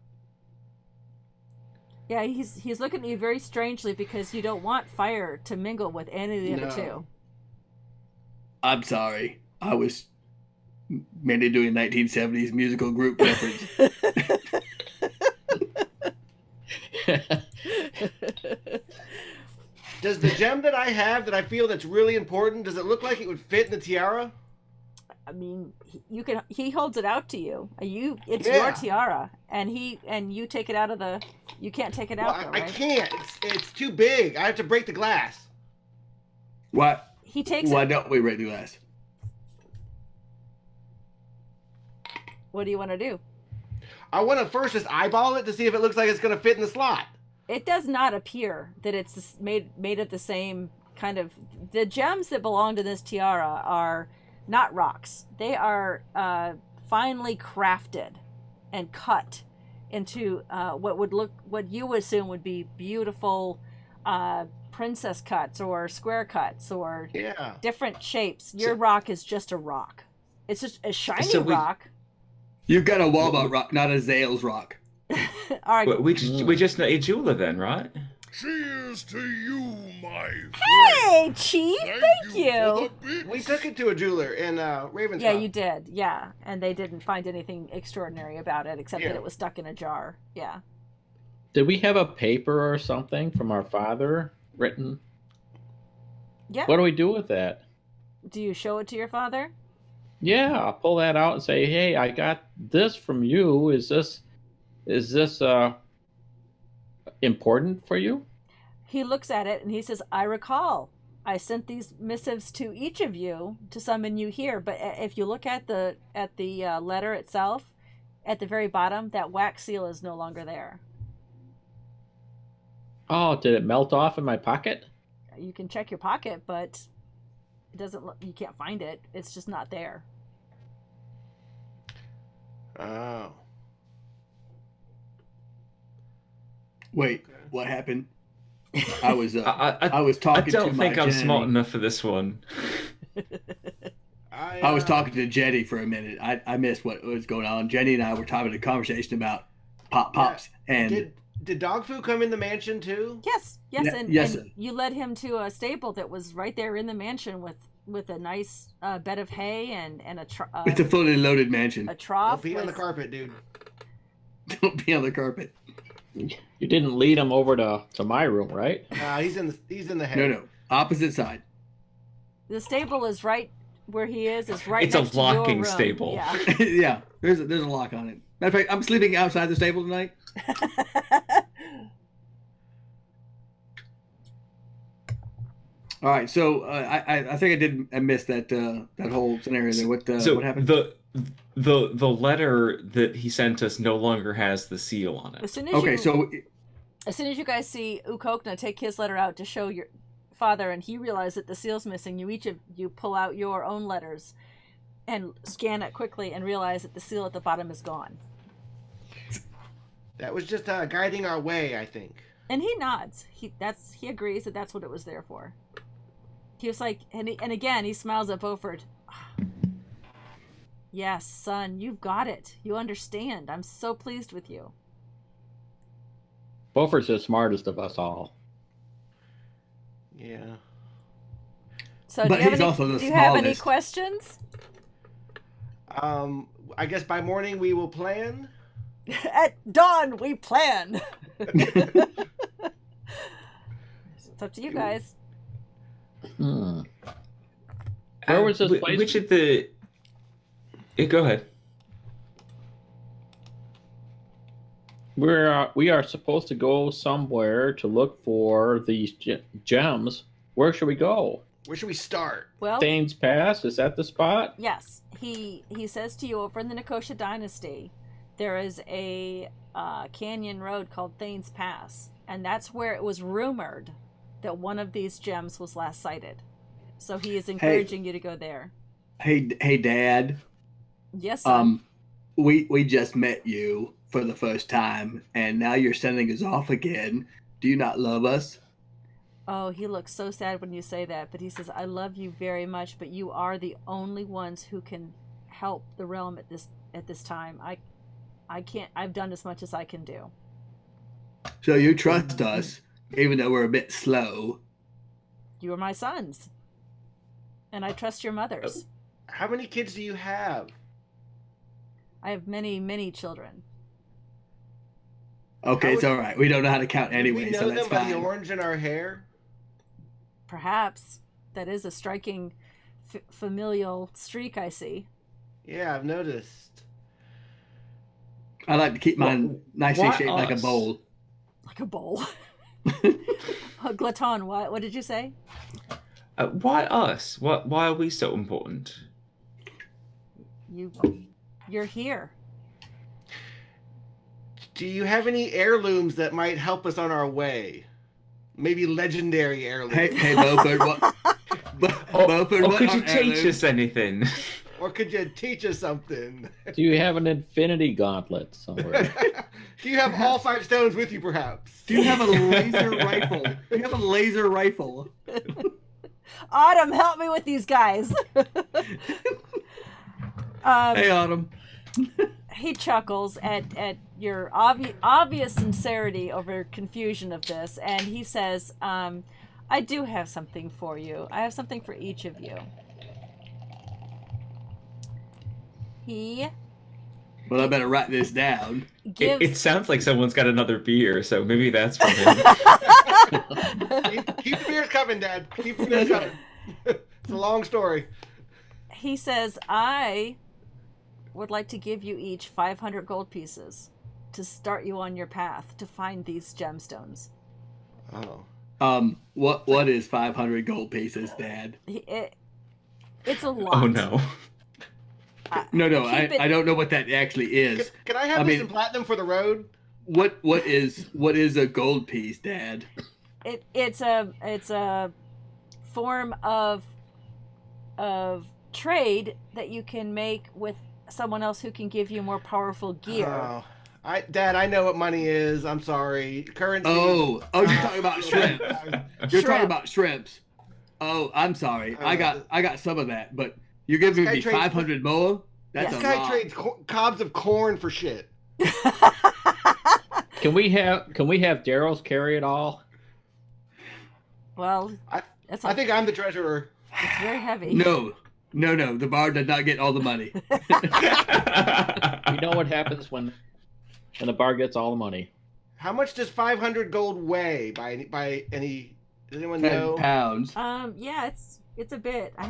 Yeah, he's looking at you very strangely because you don't want fire to mingle with any of the other No. 2. I'm sorry. I was Maybe doing 1970s musical group reference. Does the gem that I have that I feel that's really important, does it look like it would fit in the tiara? I mean, he holds it out to you. It's Yeah. your tiara, and you take it out of the. You can't take it out. Well, though, I right? can't. It's too big. I have to break the glass. Why He takes why it. don't we break the glass? What do you want to do? I want to first just eyeball it to see if it looks like it's going to fit in the slot. It does not appear that it's made of the same kind of. The gems that belong to this tiara are not rocks. They are finely crafted and cut into what you would assume would be beautiful princess cuts or square cuts or Yeah. different shapes. Your rock is just a rock. It's just a shiny rock. You've got a Walmart rock, not a Zales rock. All right. We just know a jeweler then, right? Cheers to you, my friend. Hey, Chief. Thank you. For the bits. We took it to a jeweler in Ravenscroft. Yeah, you did. Yeah, and they didn't find anything extraordinary about it except that Yeah. it was stuck in a jar. Yeah. Did we have a paper or something from our father written? Yeah. What do we do with that? Do you show it to your father? Yeah, I'll pull that out and say, "Hey, I got this from you. Is this important for you?" He looks at it and he says, "I recall. I sent these missives to each of you to summon you here. But if you look at the letter itself, at the very bottom, that wax seal is no longer there. Oh, did it melt off in my pocket? You can check your pocket, but it doesn't. You can't find it. It's just not there." Oh. Wait, what happened? I was I was talking don't to think my I'm Jenny. smart enough for this one. I was talking to Jenny for a minute. I missed what was going on. Jenny and I were having a conversation about pops and Did Dog Fu come in the mansion too? Yes, Yeah, and yes. and you led him to a stable that was right there in the mansion with a nice bed of hay and a it's a fully loaded mansion. a trough. Don't be on the with- carpet, dude. Don't be on the carpet. You didn't lead him over to my room, right? He's in the head. No, opposite side. The stable is right where he is right It's a next to your locking room. stable. Yeah. Yeah, there's a lock on it. Matter of fact, I'm sleeping outside the stable tonight. All right, so I think I missed that whole scenario there. What happened? The letter that he sent us no longer has the seal on it. As soon as Okay, as soon as you guys see Ukokna take his letter out to show your father, and he realizes that the seal's missing, you pull out your own letters and scan it quickly and realize that the seal at the bottom is gone. That was just guiding our way, I think. And he nods. He agrees that that's what it was there for. He was like, and again he smiles at Beaufort. Yes, son, you've got it. You understand. I'm so pleased with you. Beaufort's the smartest of us all. Yeah. So, But do you he's also the do you have any smallest. questions? I guess by morning we will plan. At dawn, we plan. It's up to you guys. Where was this place? Which of the? Go ahead. We are supposed to go somewhere to look for these gems. Where should we go? Where should we start? Well, Thane's Pass, is that the spot? yes, he says to you, over in the Nicosia Dynasty, there is a canyon road called Thane's Pass, and that's where it was rumored that one of these gems was last sighted. So he is encouraging you to go there. hey, Dad. Yes, son. We just met you for the first time, and now you're sending us off again. Do you not love us? Oh, he looks so sad when you say that, but he says, "I love you very much, but you are the only ones who can help the realm at this time. I can't. I've done as much as I can do." So you trust us, even though we're a bit slow. You are my sons, and I trust your mothers. How many kids do you have? I have many, many children. Okay, it's all right. We don't know how to count anyway, we know so that's them by the fine. orange in our hair. Perhaps that is a striking familial streak I see. Yeah, I've noticed. I like to keep mine nicely why shaped like a us? bowl. Like a bowl. Glaton, what did you say? Why us? Why are we so important? You're here. Do you have any heirlooms that might help us on our way? Maybe legendary heirlooms. Hey, Beaufort, what? Beaufort, Or what could you are teach heirlooms? us anything? Or could you teach us something? Do you have an infinity gauntlet somewhere? Do you have all 5 stones with you, perhaps? Do you have a laser rifle? Do you have a laser rifle? Autumn, help me with these guys. Hey, Autumn. He chuckles at your obvious sincerity over confusion of this, and he says, I do have something for you. I have something for each of you. Well, I better write this down. Gives... It sounds like someone's got another beer, so maybe that's for him. Keep the beers coming, Dad. Keep the beers coming. It's a long story. He says, I would like to give you each 500 gold pieces to start you on your path to find these gemstones. Oh. What is 500 gold pieces, Dad? It's a lot. Oh no. No, I don't know what that actually is. Can I have this in platinum for the road? What is a gold piece, Dad? It's a form of trade that you can make with someone else who can give you more powerful gear. Oh. Dad, I know what money is. I'm sorry. Currency. Oh, you're talking about shrimp. You're talking about shrimps. Oh, I'm sorry. I got some of that, but you're giving me 500 more? That's this a guy lot. trades cobs of corn for shit. Can we have Daryl's carry it all? Well, I think I'm the treasurer. it's very heavy. No. The bar does not get all the money. You know what happens when the bar gets all the money? How much does 500 gold weigh by any? Does anyone 10 know? pounds. Yeah, it's a bit. I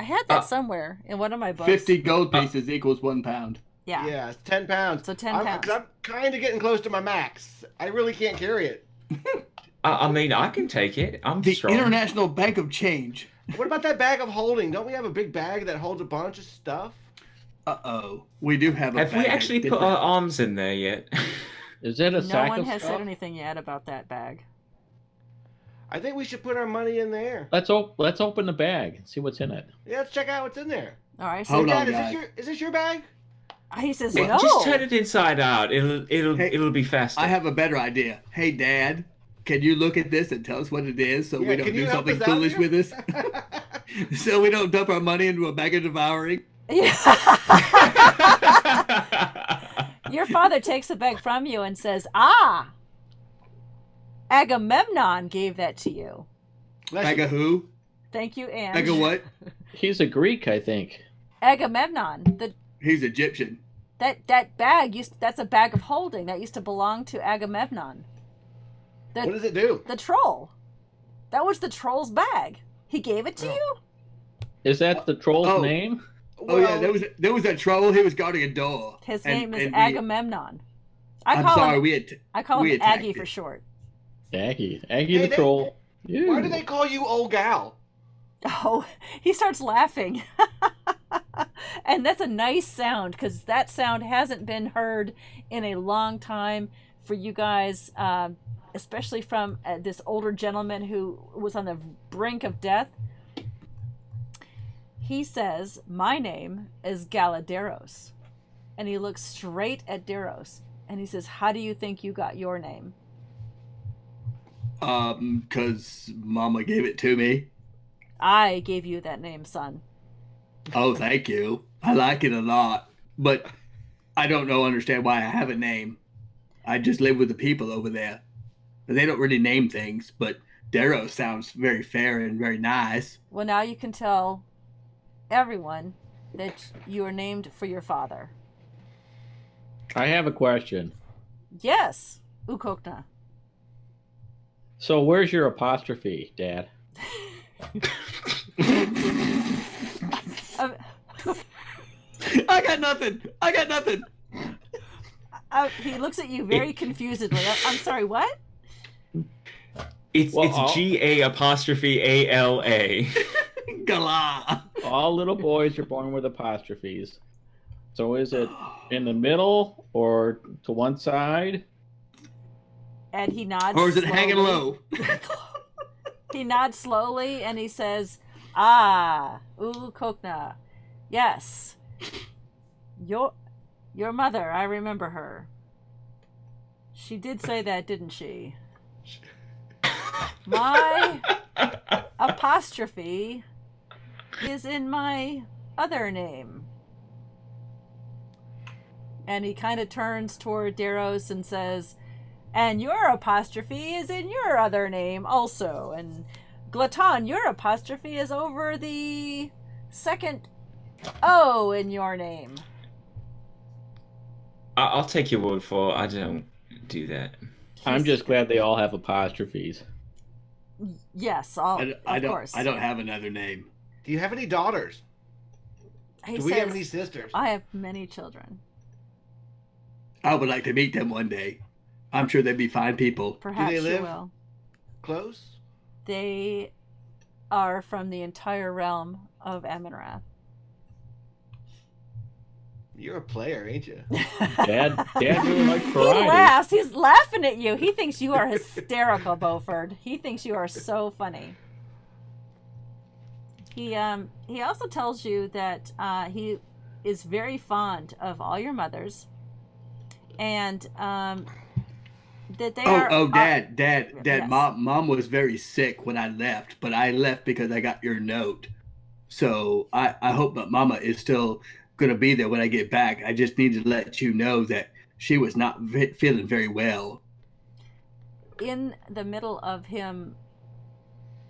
had that somewhere in one of my books. 50 gold pieces equals 1 pound. Yeah. Yeah, it's 10 pounds. So 10 pounds. 'Cause I'm kind of getting close to my max. I really can't carry it. I mean, I can take it. I'm The strong. International Bank of Change. What about that bag of holding? Don't we have a big bag that holds a bunch of stuff? Uh-oh. We do have a Have we bag actually of put our arms in there yet? Is it a No sack one of has stuff? said anything yet about that bag. I think we should put our money in there. Let's open the bag and see what's in it. Yeah, let's check out what's in there. All right. So Hold on, Dad, guys. is this your bag? he says Well, no. Just turn it inside out. Hey, It'll be faster. I have a better idea. Hey, Dad, can you look at this and tell us what it is so Yeah, we don't can you do help something us out foolish here? with this? So we don't dump our money into a bag of devouring? Your father takes the bag from you and says, Agamemnon gave that to you. Bag of who? Thank you, Anne. Bag of what? He's a Greek, I think. Agamemnon. He's Egyptian. That bag that's a bag of holding that used to belong to Agamemnon. What does it do? The troll. That was the troll's bag. He gave it to you? Is that the troll's Oh. name? Oh yeah, there was a troll. He was guarding a door. His And- name is and we- Agamemnon. I'm sorry, I call we him attacked Aggie it. for short. Aggie Hey, the troll. Why do they call you old gal? Oh, he starts laughing. And that's a nice sound because that sound hasn't been heard in a long time for you guys, especially from this older gentleman who was on the brink of death. He says, my name is Galaderos. And he looks straight at Deros. And he says, how do you think you got your name? 'Cause Mama gave it to me. I gave you that name, son. Oh, thank you. I like it a lot, but I don't understand why I have a name. I just live with the people over there. They don't really name things, but Darrow sounds very fair and very nice. Well, now you can tell everyone that you are named for your father. I have a question. Yes, Ukokna. So where's your apostrophe, Dad? Uh, I got nothing. he looks at you very confusedly. I'm sorry, what? It's Well, GA''ALA. Gala. All little boys are born with apostrophes. So is it in the middle or to one side? And he nods. Or is it slowly. hanging low? He nods slowly and he says, "Ah, Ukokna. Yes. Your mother, I remember her. She did say that, didn't she? My apostrophe is in my other name." And he kind of turns toward Daros and says, "And your apostrophe is in your other name also. And Glatan, your apostrophe is over the second O in your name." I'll take your word for it. I don't do that. I'm just glad they all have apostrophes. Yes, I of course. don't have another name. Do you have any daughters? He Do we have says, any sisters? I have many children. I would like to meet them one day. I'm sure they'd be fine people. Perhaps you live? will. Close? They are from the entire realm of Amenrath. You're a player, ain't you? Dad really likes He variety. laughs. He's laughing at you. He thinks you are hysterical, Beaufort. He thinks you are so funny. He also tells you that he is very fond of all your mothers, and that they are. Dad, yes. Mom was very sick when I left, but I left because I got your note. So I hope that Mama is still going to be there when I get back. I just need to let you know that she was not feeling very well. In the middle of him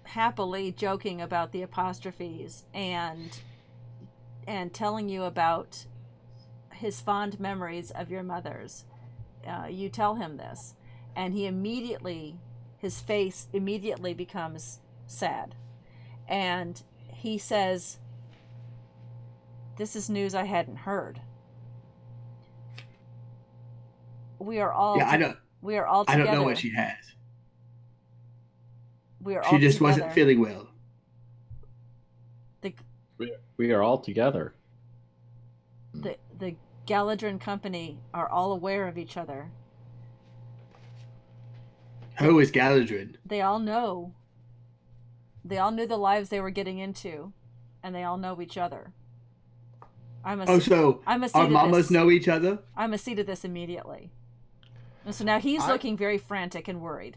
happily joking about the apostrophes and telling you about his fond memories of your mothers, you tell him this, and his face immediately becomes sad, and he says, "This is news I hadn't heard. We are all we are all I together. don't know what she has. We are all She just together. wasn't feeling well. We are all together. The Galadrin company are all aware of each other. Who is Galadrin? They all know. They all knew the lives they were getting into, and they all know each other. I'm a seat Our of mamas this. know each other? I'm a seat of this immediately. And so now he's looking very frantic and worried.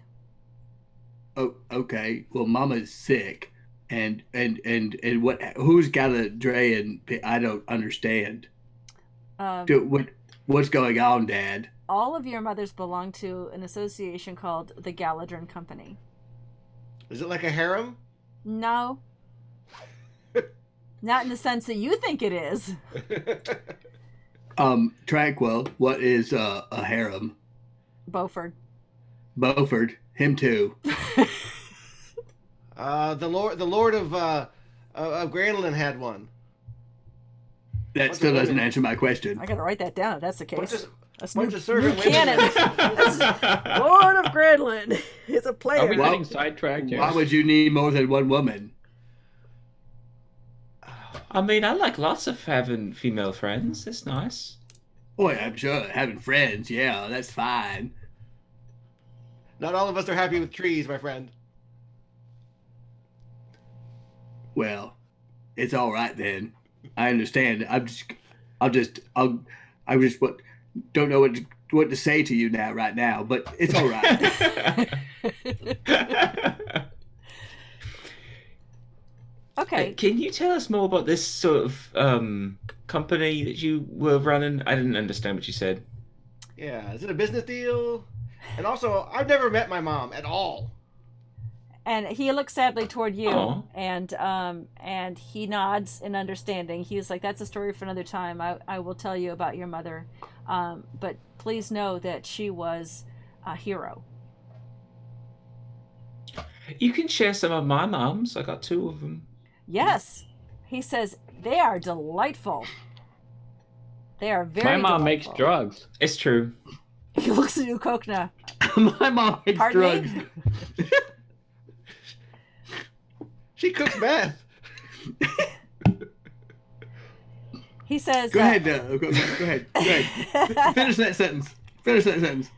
Oh, okay. Well, Mama's sick, and what? Who's Galadriel? I don't understand. What's going on, Dad? All of your mothers belong to an association called the Galadrin Company. Is it like a harem? No. Not in the sense that you think it is. Tranquil. What is a harem? Beaufort. Beaufort. Him too. The Lord of Granlin had one. That still doesn't answer my question. I gotta write that down if that's the case. That's bunch new, of servant new women. canon. Lord of Granlin is a Are player. we getting sidetracked here? Why would you need more than one woman? I mean, I like lots of having female friends. It's nice. Oh, I'm sure having friends. Yeah, that's fine. Not all of us are happy with trees, my friend. Well, it's all right then. I understand. I just don't know what to say to you right now, but it's all right. Okay. Can you tell us more about this sort of company that you were running? I didn't understand what you said. Yeah, is it a business deal? And also, I've never met my mom at all. And he looks sadly toward you, Aw. and he nods in understanding. He's like, "That's a story for another time. I will tell you about your mother, but please know that she was a hero." You can share some of my mums. I got 2 of them. Yes, he says they are delightful. They are very. My mom makes delightful. drugs. It's true. He looks at you, Kokna. My mom makes Pardon drugs. me? She cooks meth. He says. Go ahead. Go ahead. Go ahead. Finish that sentence. Finish that sentence.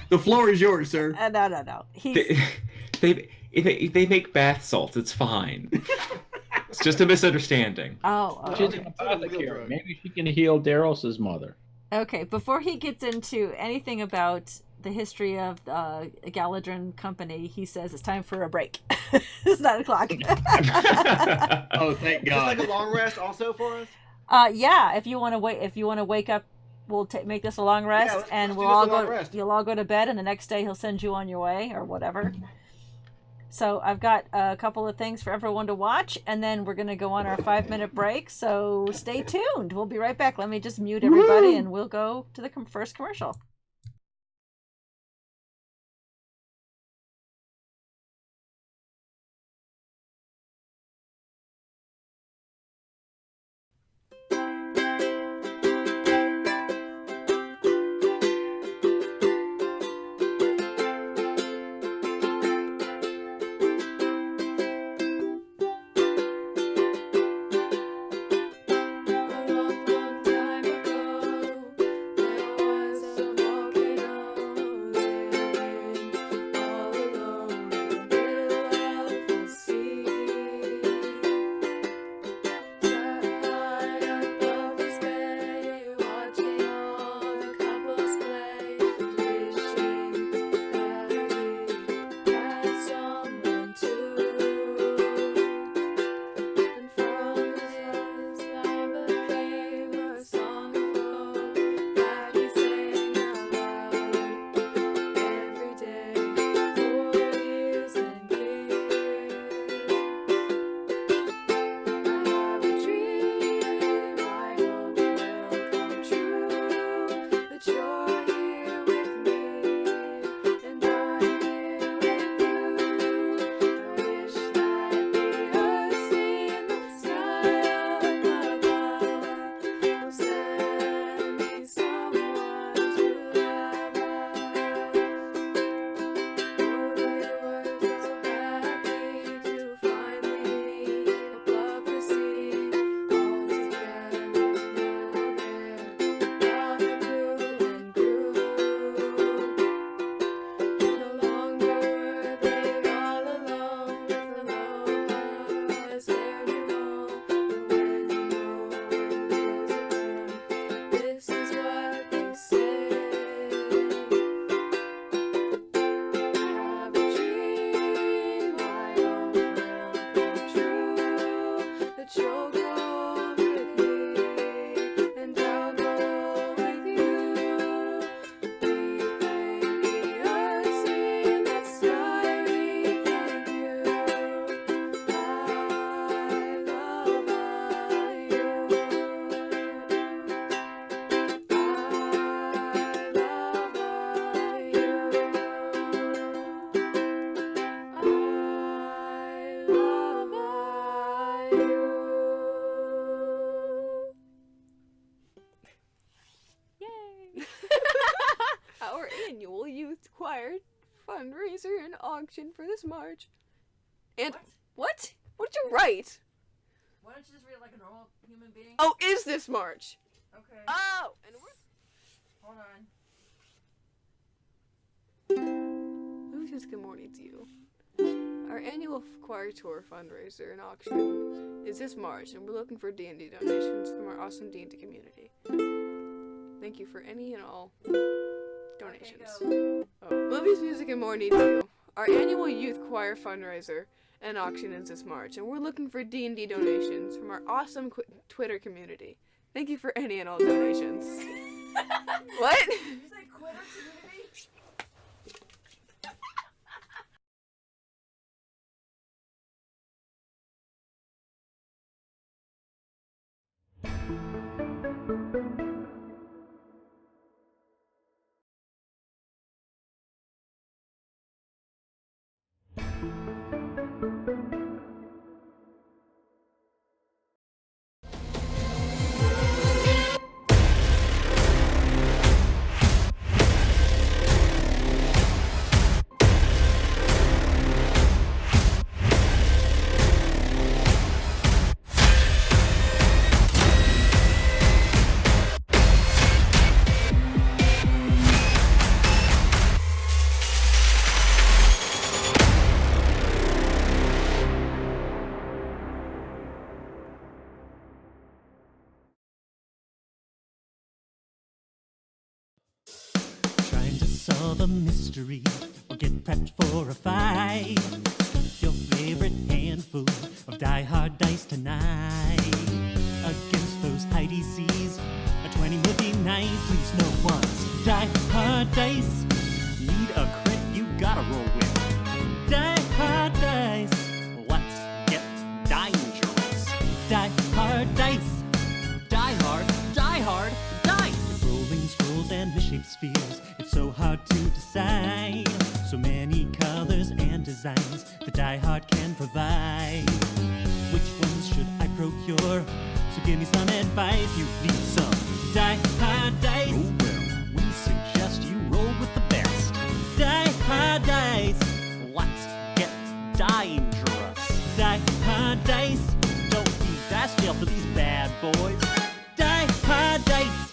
The floor is yours, sir. No. He's. They make bath salts. It's fine. It's just a misunderstanding. Oh, She's okay. an apothecary. Maybe she can heal Daryl's mother. Okay, before he gets into anything about the history of the Galadrin Company, he says it's time for a break. It's 9 o'clock. Oh, thank Just like God. a long rest also for us. Yeah, if you want to wake up, we'll make this a long rest, let's and do we'll this all a long go. rest. You'll all go to bed, and the next day he'll send you on your way or whatever. So I've got a couple of things for everyone to watch, and then we're gonna go on our 5-minute break. So stay tuned. We'll be right back. Let me just mute everybody, and we'll go to the first commercial. Annual Youth Choir fundraiser and auction for this March. And what? What did you write? Why don't you just read it like a normal human being? Oh, is this March? Okay. Oh, and Hold on. Lucius, good morning to you. Our annual choir tour fundraiser and auction is this March, and we're looking for D&D donations from our awesome D&D community. Thank you for any and all donations. Movies, music, and more need you. Our annual youth choir fundraiser and auction is this March, and we're looking for D&D donations from our awesome Twitter community. Thank you for any and all donations. What? Did you say quitter community? Trying to solve a mystery or get prepped for a fight. Your favorite handful of die-hard dice tonight. Against those high DCs, a 20 would be nice. Leaves no ones. Die-hard dice. Need a crit, you gotta roll with. Die-hard dice. Let's get dangerous. Die-hard dice. Die-hard dice. Rolling scrolls and misshaped spheres. It's so hard to decide. So many colors and designs the Die Hard can provide. Which ones should I procure? So give me some advice. You need some Die Hard dice. Oh well, we suggest you roll with the best. Die Hard dice. Let's get dangerous. Die Hard dice. Don't need dice jail for these bad boys. Die Hard dice.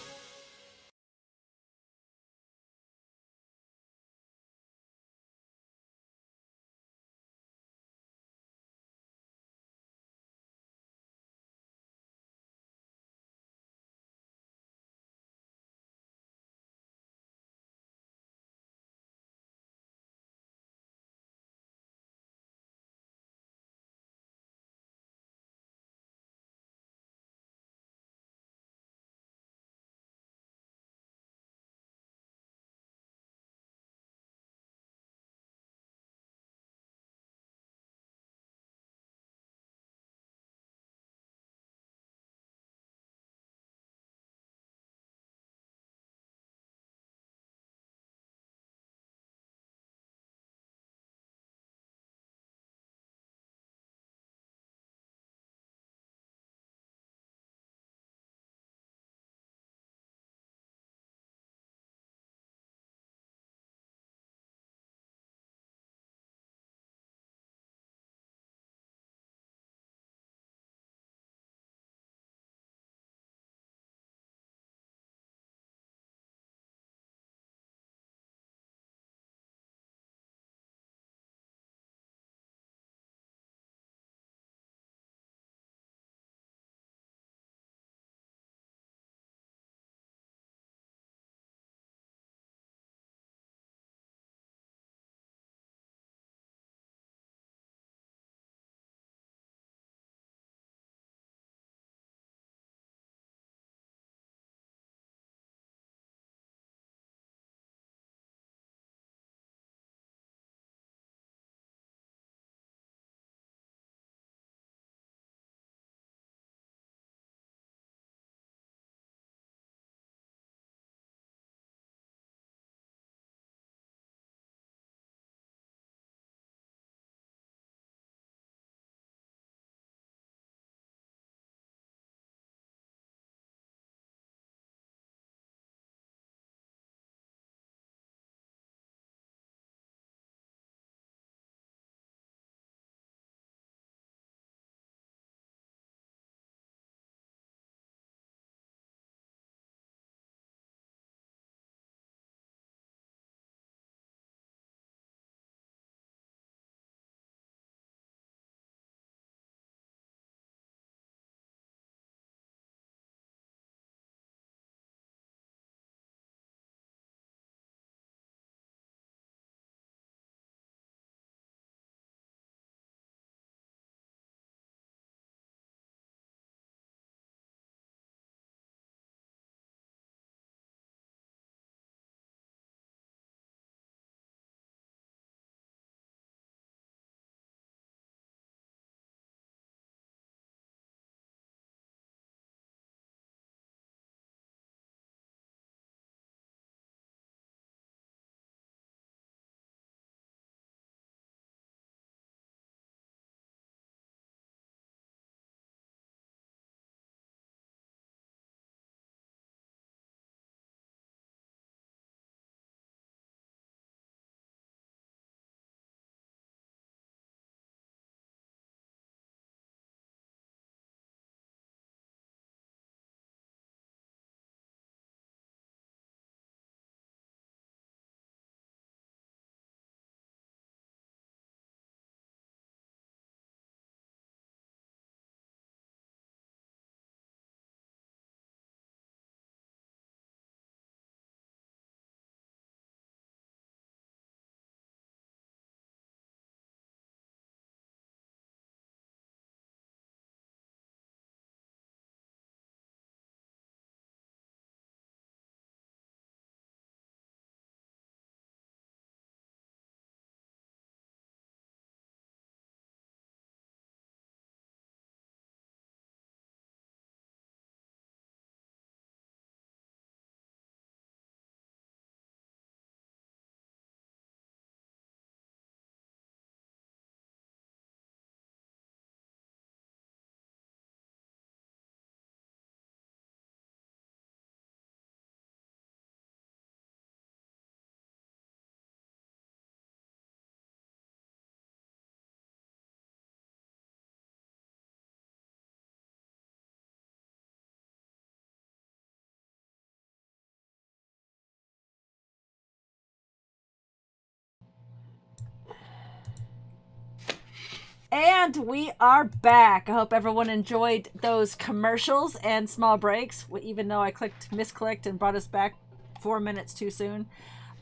And we are back. I hope everyone enjoyed those commercials and small breaks, even though I misclicked and brought us back 4 minutes too soon.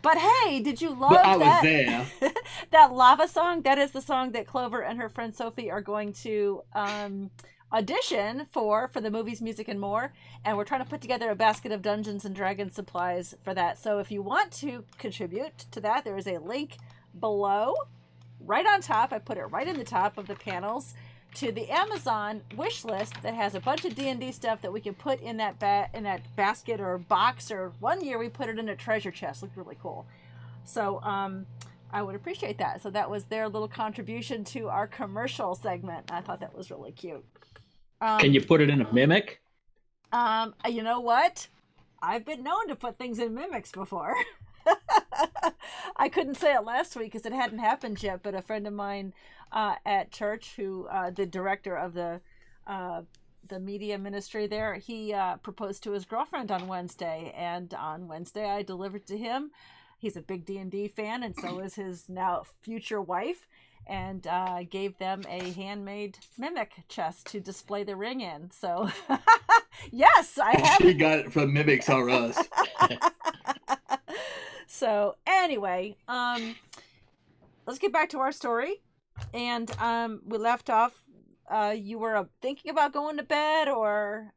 But hey, did you love But I that? was there. That lava song? That is the song that Clover and her friend Sophie are going to audition for the movies, music, and more. And we're trying to put together a basket of Dungeons and Dragons supplies for that. So if you want to contribute to that, there is a link below, right on top. I put it right in the top of the panels, to the Amazon wish list that has a bunch of D&D stuff that we can put in that basket or box, or one year we put it in a treasure chest. Looked really cool. So I would appreciate that. So that was their little contribution to our commercial segment. I thought that was really cute. Can you put it in a mimic? You know what? I've been known to put things in mimics before. I couldn't say it last week because it hadn't happened yet, but a friend of mine at church, who the director of the media ministry there, he proposed to his girlfriend on Wednesday, and on Wednesday I delivered to him. He's a big D&D fan, and so is his now future wife, and gave them a handmade mimic chest to display the ring in. So yes, I have. She got it from Mimics R Us. So anyway, let's get back to our story. And we left off, you were thinking about going to bed or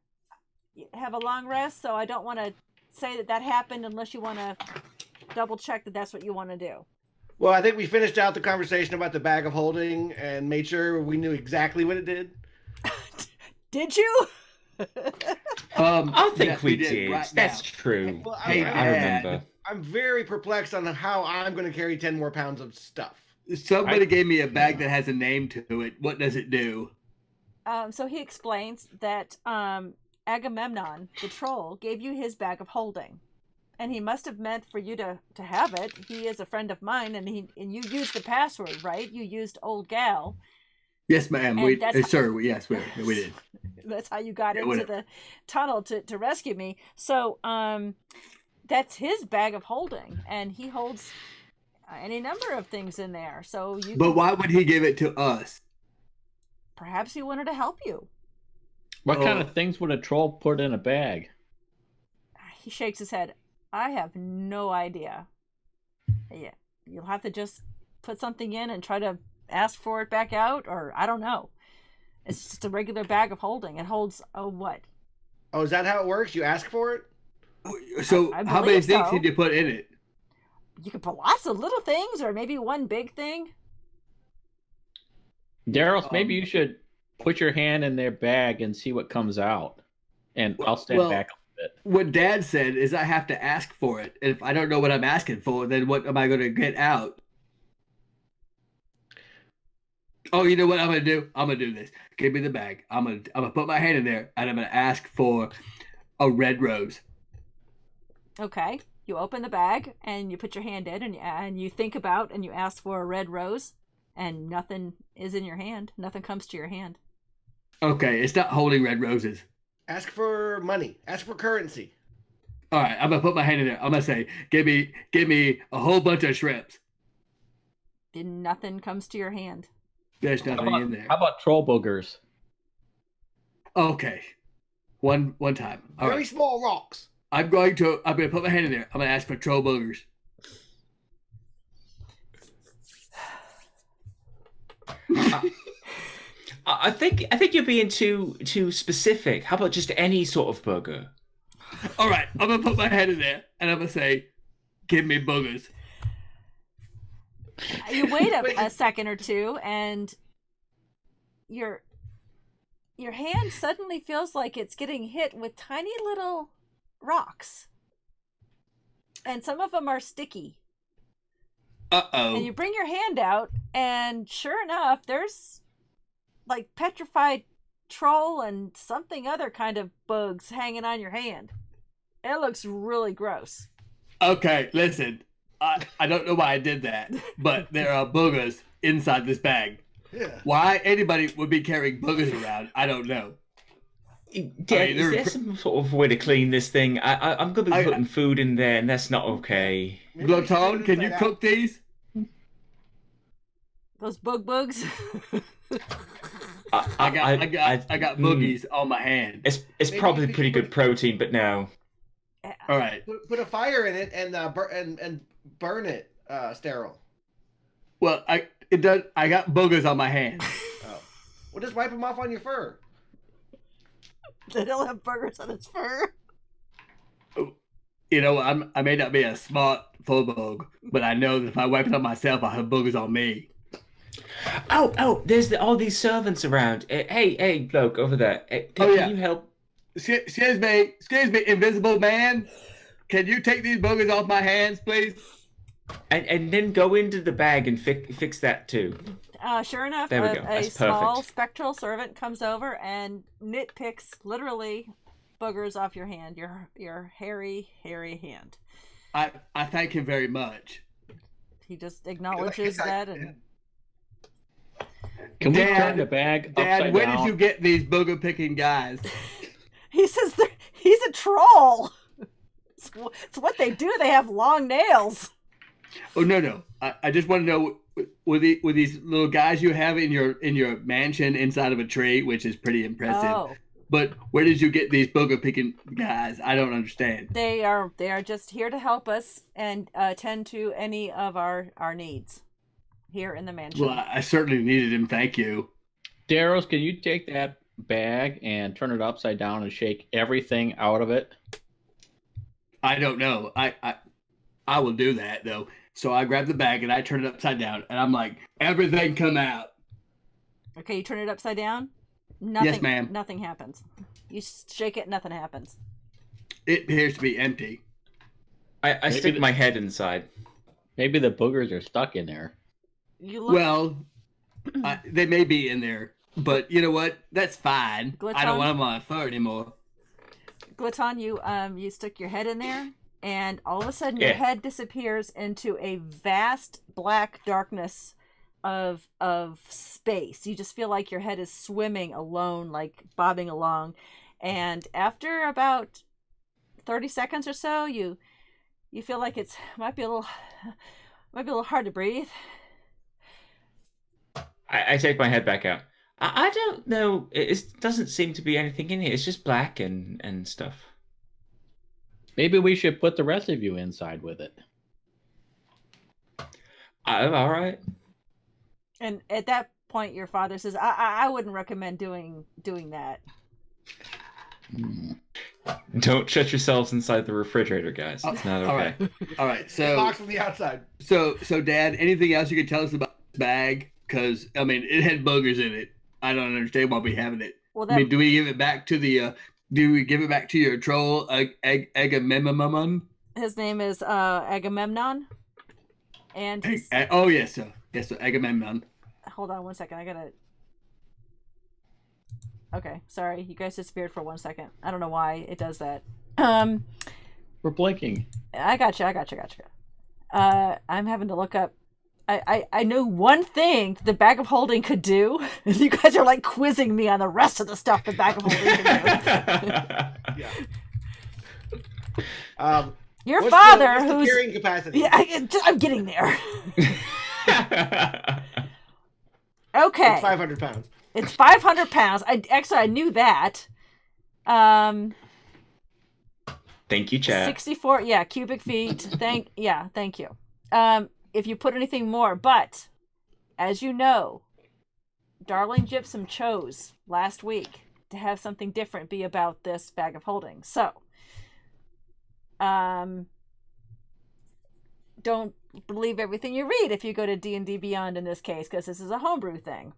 have a long rest, so I don't want to say that happened unless you want to double check that that's what you want to do. Well, I think we finished out the conversation about the bag of holding and made sure we knew exactly what it did. Did you? I think we did. Right That's now. true. Well, I remember. I'm very perplexed on how I'm going to carry 10 more pounds of stuff. Somebody gave me a bag that has a name to it. What does it do? So he explains that Agamemnon, the troll, gave you his bag of holding. And he must have meant for you to have it. He is a friend of mine, and you used the password, right? You used Old Gal. Yes, ma'am. Yes, we did. That's how you got into the tunnel to rescue me. So that's his bag of holding, and he holds any number of things in there. So But why would he give it to us? Perhaps he wanted to help you. What kind of things would a troll put in a bag? He shakes his head. I have no idea. Yeah, you'll have to just put something in and try to ask for it back out, or I don't know. It's just a regular bag of holding. It holds what? Oh, is that how it works? You ask for it? So I how many believe things so. did you put in it? You could put lots of little things, or maybe one big thing. Daryl, maybe you should put your hand in their bag and see what comes out. And I'll stand back a bit. What Dad said is I have to ask for it. And if I don't know what I'm asking for, then what am I going to get out? Oh, you know what I'm going to do? I'm going to do this. Give me the bag. I'm going to put my hand in there, and I'm going to ask for a red rose. Okay. You open the bag, and you put your hand in, and you think about, and you ask for a red rose, and nothing is in your hand. Nothing comes to your hand. Okay, it's not holding red roses. Ask for money. Ask for currency. All right, I'm going to put my hand in there. I'm going to say, give me a whole bunch of shrimps. Then nothing comes to your hand. There's nothing in there. How about troll boogers? Okay. One time. All Very right. small rocks. I'm going to put my hand in there. I'm going to ask for troll boogers. I think you're being too specific. How about just any sort of burger? All right, I'm going to put my hand in there, and I'm going to say, give me boogers. You wait a second or two, and your hand suddenly feels like it's getting hit with tiny little rocks, and some of them are sticky. Uh-oh. And you bring your hand out, and sure enough, there's like petrified troll and something other kind of bugs hanging on your hand. It looks really gross. Okay, listen. I don't know why I did that, but there are boogers inside this bag. Yeah. Why anybody would be carrying boogers around, I don't know. Dad, is there some sort of way to clean this thing? I'm going to be putting food in there, and that's not okay. Gloton, can you cook these? Those bugs. I got boogies on my hand. It's Maybe probably if you pretty put- good protein, but no. All right. Put a fire in it and burn it sterile. Well, I got boogers on my hand. Oh. Well, just wipe them off on your fur. They don't have burgers on its fur. You know, I may not be a smart phobog, but I know that if I wipe it on myself, I'll have boogers on me. Oh, there's all these servants around. Hey, bloke over there. Can you help? Excuse me, invisible man. Can you take these boogers off my hands, please? And then go into the bag and fix that too. Sure enough, There we go. a That's small perfect. spectral servant comes over and nitpicks literally boogers off your hand, your hairy hand. I thank him very much. He just acknowledges that and Can we Dad, turn the bag upside Dad, where down? did you get these booger picking guys? he says he's a troll. It's what they do. They have long nails. Oh no! I just want to know, were these little guys you have in your mansion inside of a tree, which is pretty impressive. Oh, But where did you get these booger picking guys? I don't understand. they are just here to help us and tend to any of our needs here in the mansion. Well, I certainly needed him. Thank you. Daros, can you take that bag and turn it upside down and shake everything out of it? I don't know. I will do that though. So I grab the bag and I turn it upside down, and I'm like, everything come out. Okay, you turn it upside down. Nothing, Yes, ma'am. Nothing happens. You shake it, nothing happens. It appears to be empty. I Maybe stick my head inside. Maybe the boogers are stuck in there. You look. Well, they may be in there, but you know what? That's fine. I Glitton? don't want them on my fur anymore. Gliton, you stick your head in there, and all of a sudden your Yeah. head disappears into a vast black darkness of space. You just feel like your head is swimming alone, like bobbing along. And after about 30 seconds or so, you feel like it might be a little hard to breathe. I take my head back out. I don't know. It doesn't seem to be anything in here. It's just black and stuff. Maybe we should put the rest of you inside with it. All right. And at that point, your father says, "I wouldn't recommend doing that." Don't shut yourselves inside the refrigerator, guys. It's not All okay. right. All right. It's So, locked from the outside. so, Dad, anything else you can tell us about this bag? Because I mean, it had boogers in it. I don't understand why we having it. Well, I mean, do we give it back to the? Do we give it back to your troll, Agamemnon? his name is Agamemnon, and he's... Oh yes, sir. Yes, sir. Agamemnon. Hold on one second. I gotta. Okay, sorry. You guys disappeared for 1 second. I don't know why it does that. We're blinking. I got you. I'm having to look up. I know one thing the bag of holding could do. And you guys are like quizzing me on the rest of the stuff the bag of holding can do. Your What's father, what's the who's carrying capacity? yeah, I'm getting there. Okay, It's 500 pounds. it's 500 pounds. I knew that. Thank you, Chad. 64, yeah, cubic feet. Thank you. If you put anything more, but as you know, Darling Gypsum chose last week to have something different be about this bag of holding. So, don't believe everything you read if you go to D&D Beyond in this case, because this is a homebrew thing.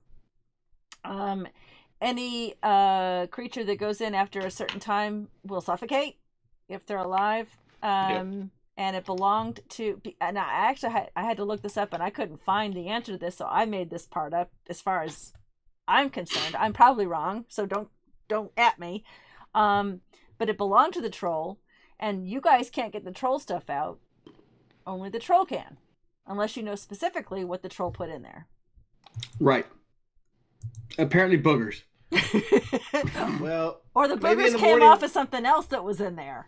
Any creature that goes in after a certain time will suffocate if they're alive. And it belonged to, and I had to look this up and I couldn't find the answer to this, so I made this part up. As far as I'm concerned, I'm probably wrong, so don't at me. But it belonged to the troll, and you guys can't get the troll stuff out. Only the troll can, unless you know specifically what the troll put in there. Right. Apparently boogers. Well, Or the maybe in boogers the came morning- off as something else that was in there.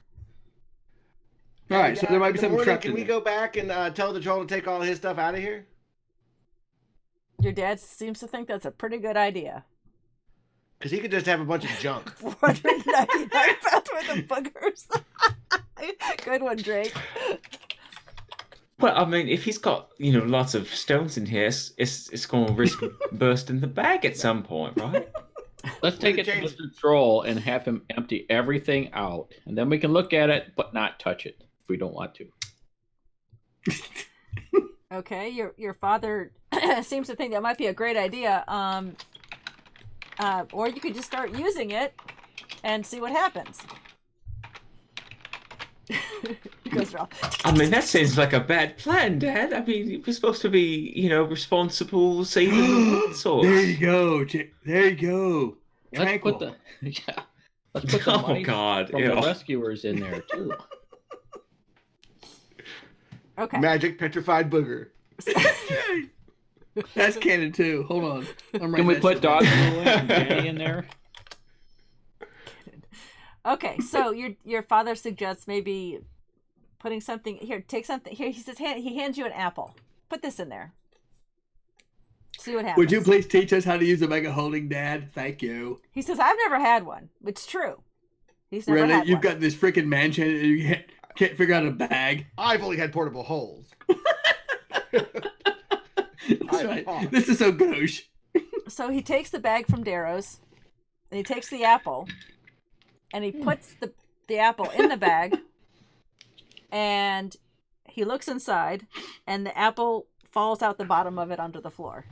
All right, so there might be in the something morning, trapped can in we there. go back and tell the troll to take all his stuff out of here? Your dad seems to think that's a pretty good idea. Because he could just have a bunch of junk. 499 pounds worth of boogers. Good one, Drake. Well, I mean, if he's got, lots of stones in here, it's going to risk bursting the bag at some point, right? Let's take it to Mr. Troll and have him empty everything out. And then we can look at it, but not touch it if we don't want to. Okay, your father seems to think that might be a great idea. Or you could just start using it and see what happens. I mean, that seems like a bad plan, Dad. I mean, we're supposed to be, responsible, saving the world source. There you go. There you go. Let's put the mice God, from the rescuers in there too. Okay. Magic petrified booger. That's canon too. Hold on. Can we put dog and Danny in there? Okay, so your father suggests maybe putting something here. Take something here. He says he hands you an apple. Put this in there. See what happens. Would you please teach us how to use a mega holding, Dad? Thank you. He says I've never had one. It's true. He's never had You've one. got this freaking mansion and you can't figure out a bag. I've only had portable holes. That's right. This is so gauche. So he takes the bag from Darrow's, and he takes the apple, and he puts the apple in the bag, and he looks inside, and the apple falls out the bottom of it onto the floor.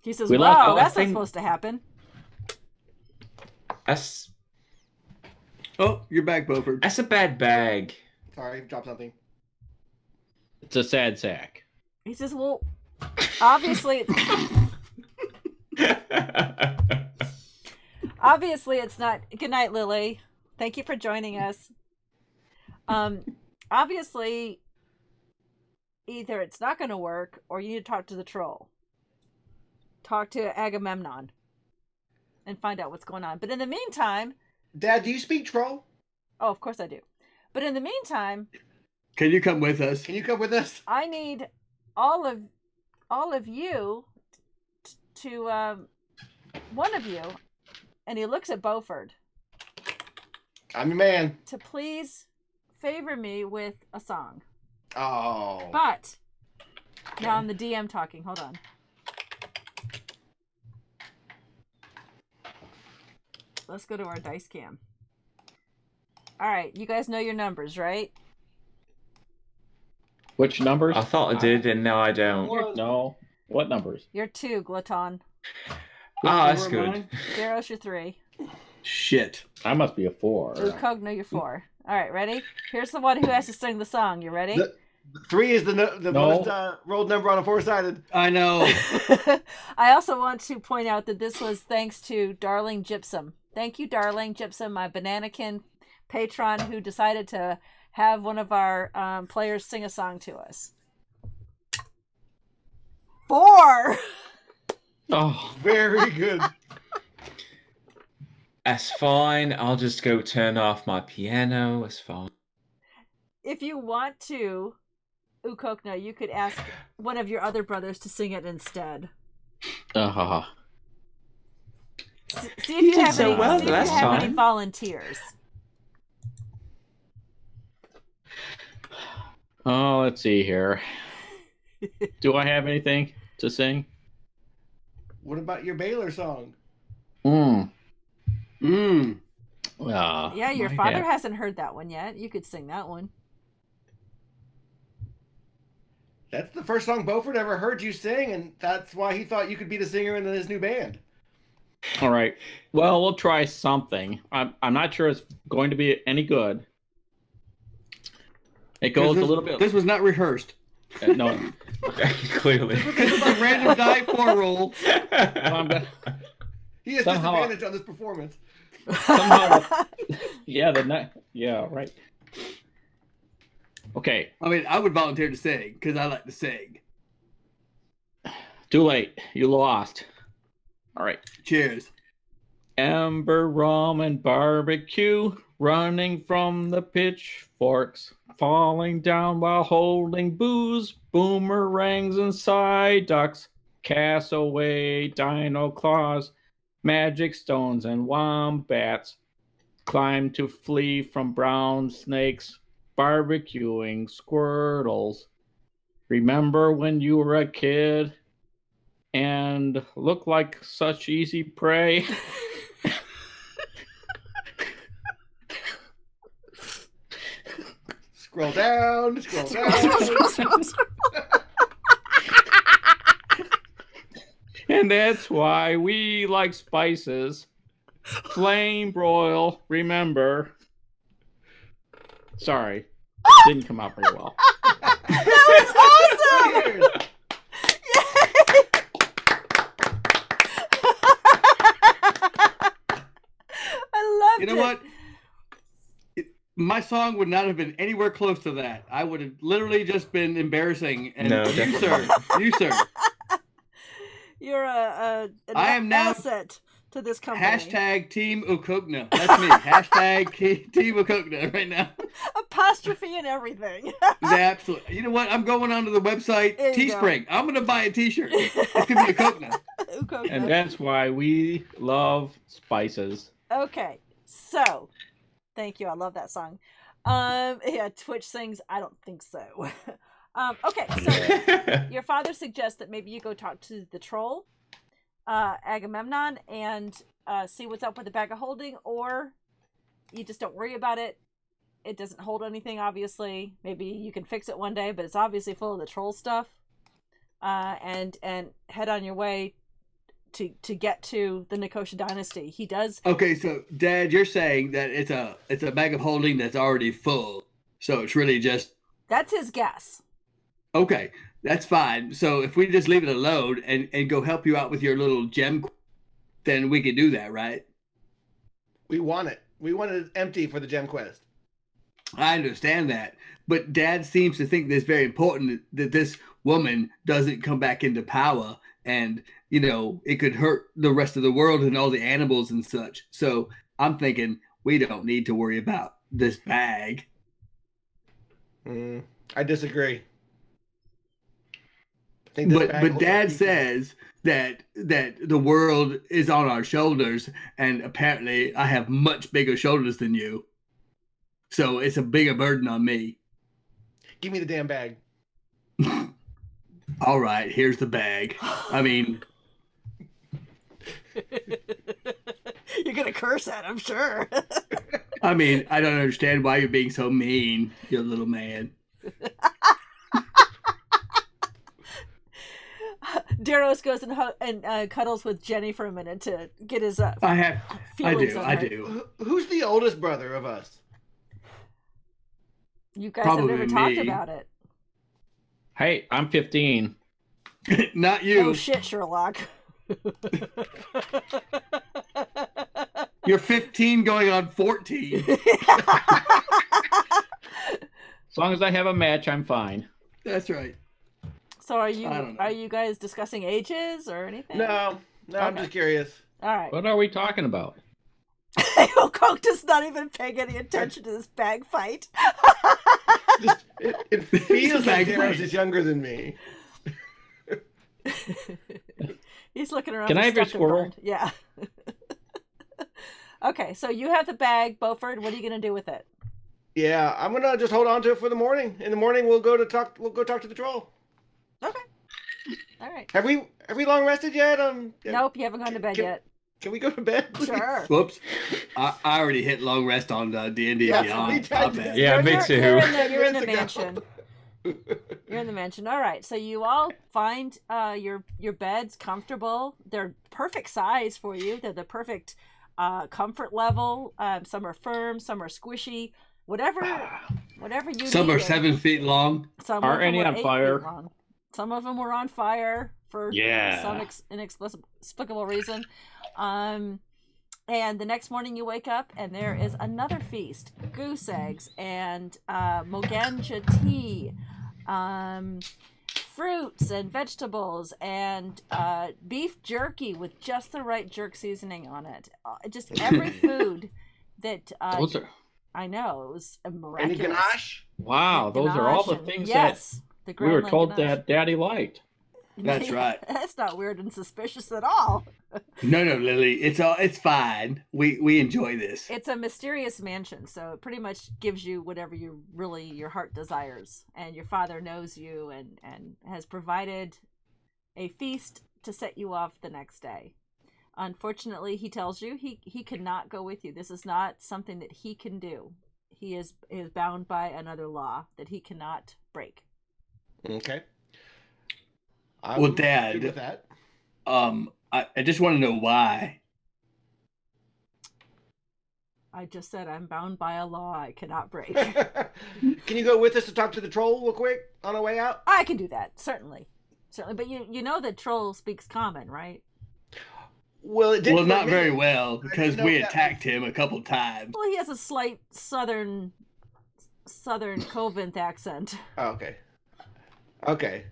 He says, "Wow, that's not supposed to happen." Oh, your bag, Beaufort. That's a bad bag. Sorry, dropped something. It's a sad sack. He says, "Well, obviously, it's not." Good night, Lily. Thank you for joining us. Obviously, either it's not going to work, or you need to talk to the troll. Talk to Agamemnon, and find out what's going on. But in the meantime, Dad, do you speak troll? Oh, of course I do. But in the meantime, can you come with us? Can you come with us? I need all of you to one of you, and he looks at Beaufort. I'm your man. To please favor me with a song. Oh. But now I'm the DM talking. Hold on. Let's go to our dice cam. All right, you guys know your numbers, right? Which numbers? I thought I did, and now I don't. No. What numbers? You're 2, Glutton. That's good. Zeros, you're 3. Shit. I must be a 4. Cogno, you're 4. All right, ready? Here's the one who has to sing the song. You ready? 3 is the most rolled number on a 4-sided. I know. I also want to point out that this was thanks to Darling Gypsum. Thank you, Darling Gypsum, my Bananakin patron who decided to have one of our players sing a song to us. 4! Oh, very good. That's fine. I'll just go turn off my piano. It's fine. If you want to, Ukokna, you could ask one of your other brothers to sing it instead. See if you have any volunteers. Oh, let's see here. Do I have anything to sing? What about your Baylor song? Yeah, your father have. hasn't heard that one yet. You could sing that one. That's the first song Beaufort ever heard you sing, and that's why he thought you could be the singer in his new band. All right. Well, we'll try something. I'm not sure it's going to be any good. It goes a little bit. This was not rehearsed. No. Clearly. This was a random die 4 roll. He has disadvantage on this performance. Somehow, yeah, right. Okay. I mean, I would volunteer to sing because I like to sing. Too late. You lost. All right. Cheers. Amber rum and barbecue, running from the pitchforks, falling down while holding booze, boomerangs and side ducks, castaway dino claws, magic stones and wombats, climb to flee from brown snakes, barbecuing squirtles. Remember when you were a kid and looked like such easy prey? Scroll down. And that's why we like spices. Flame broil, remember. Sorry. Didn't come out very well. That was awesome! Cheers. I loved it. You know what? My song would not have been anywhere close to that. I would have literally just been embarrassing. And No, you, definitely. sir, You're an I am now asset to this company. hashtag Team Ukokna. That's me. Hashtag Team Ukokna right now. Apostrophe and everything. Absolutely. You know what? I'm going onto the website There you go. Teespring. I'm going to buy a T-shirt. It's going to be a Ukokna. Ukokna. And that's why we love spices. Okay, so thank you. I love that song. Yeah, Twitch sings. I don't think so. Okay, so your father suggests that maybe you go talk to the troll, Agamemnon, and see what's up with the bag of holding, or you just don't worry about it. It doesn't hold anything, obviously. Maybe you can fix it one day, but it's obviously full of the troll stuff. And head on your way to get to the Nicosia dynasty. He does. Okay, so Dad, you're saying that it's a bag of holding that's already full, so it's really just That's his guess. okay. That's fine. So if we just leave it alone and go help you out with your little gem, then we could do that, right? We want it. We want it empty for the gem quest. I understand that, but Dad seems to think that it's very important that this woman doesn't come back into power, and you know it could hurt the rest of the world and all the animals and such. So I'm thinking we don't need to worry about this bag. I disagree. I think this bag But holds our Dad people. says that the world is on our shoulders, and apparently I have much bigger shoulders than you, so it's a bigger burden on me. Give me the damn bag. All right, here's the bag. I mean, You're gonna curse at him, sure. I don't understand why you're being so mean, you little man. Daros goes and cuddles with Jenny for a minute to get his I feelings on her. do. Who's the oldest brother of us? You guys Probably have never talked me. about it. Hey, I'm 15. Not you. Oh shit, Sherlock. You're 15 going on 14. As long as I have a match, I'm fine. That's right. So are I don't know. you guys discussing ages or anything? No, I'm Okay. just curious. All right. What are we talking about? Cocteau's not even paying any attention to this bag fight. Just, it feels like bag Daros fight. is younger than me. He's looking around. Can for I have your stuff to squirrel? burn. Yeah. Okay, so you have the bag, Beaufort. What are you gonna do with it? Yeah, I'm gonna just hold on to it for the morning. In the morning, we'll go talk to the troll. Okay. All right. Have we long rested yet? Nope, you haven't gone to bed can- yet. Can we go to bed? Please? Sure. Whoops. I already hit long rest on D&D Yeah, Beyond. we My tried bad. to- Yeah, me too. You're in the Minutes ago. mansion. You're in the mansion. All right. So you all find your beds comfortable. They're perfect size for you. They're the perfect comfort level. Some are firm, some are squishy. Whatever you Some need. are 7 feet long. Some Are of them any were on 8 fire? feet long. Some of them were on fire for Yeah. some inexplicable reason. And the next morning you wake up and there is another feast: goose eggs and moganja tea, fruits and vegetables and beef jerky with just the right jerk seasoning on it. Just every food that Those are I know, it was Any miraculous. ganache? wow. Those are all the Ganache and- things yes, the that we were gremlin told ganache. that Daddy liked. That's right. That's not weird and suspicious at all. No, Lily, it's fine. We enjoy this. It's a mysterious mansion, so it pretty much gives you whatever your heart desires. And your father knows you and has provided a feast to set you off the next day. Unfortunately, he tells you he cannot go with you. This is not something that he can do. He is bound by another law that he cannot break. Okay. Well, I'm Dad, good with that. I just want to know why. I just said I'm bound by a law I cannot break. Can you go with us to talk to the troll real quick on our way out? I can do that, certainly. But you know that troll speaks common, right? Well, it did. Well, for not me. very well I didn't because know we that attacked him a couple times. Well, he has a slight southern Covent accent. Oh, okay. Okay.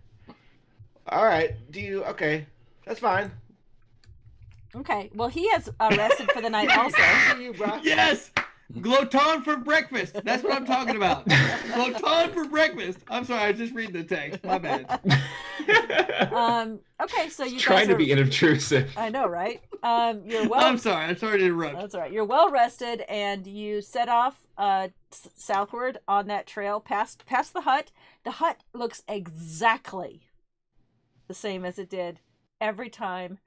All right. Okay. That's fine. Okay, well, he has rested for the night also. See you, bro. Yes, Gloton for breakfast. That's what I'm talking about. Gloton for breakfast. I'm sorry, I was just reading the text. My bad. Okay, so you Trying guys to are, be intrusive. I know, right? You're well. I'm sorry to interrupt. That's all right. You're well rested, and you set off southward on that trail past the hut. The hut looks exactly the same as it did every time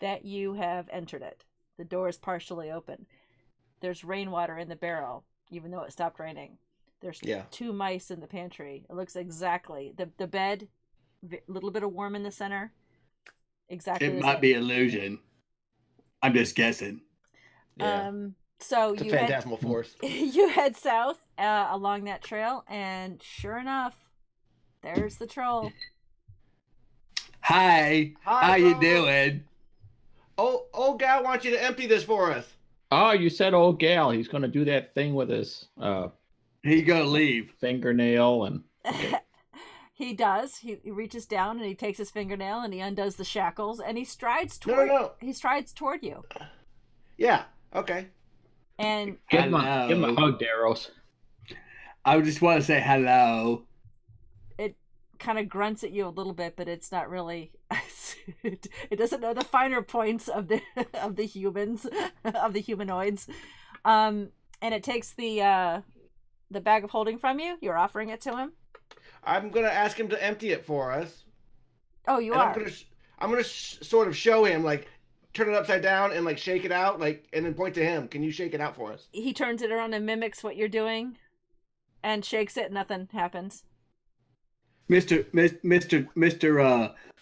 that you have entered it. The door is partially open. There's rainwater in the barrel, even though it stopped raining. There's 2 mice in the pantry. It looks exactly the bed, a little bit of warm in the center. Exactly. It the might same. be illusion. I'm just guessing. Yeah. So It's a you phantasmal force. you head south along that trail, and sure enough, there's the troll. Hi, Hi, how you bro. doing? Oh, old gal wants you to empty this for us. Oh, you said old gal. He's going to do that thing with his He's gonna leave. fingernail and He does. He reaches down and he takes his fingernail and he undoes the shackles and he strides No, toward no. he strides toward you. Yeah. Okay. And give him a Hello. hug, Daros. I just want to say hello. it kind of grunts at you a little bit, but it's not really it doesn't know the finer points of the humans, of the humanoids. And it takes the bag of holding from you. You're offering it to him. I'm gonna ask him to empty it for us. Oh, you And are. I'm gonna sort of show him, like, turn it upside down and like shake it out, like, and then point to him. Can you shake it out for us? He turns it around and mimics what you're doing and shakes it. Nothing happens. Mr.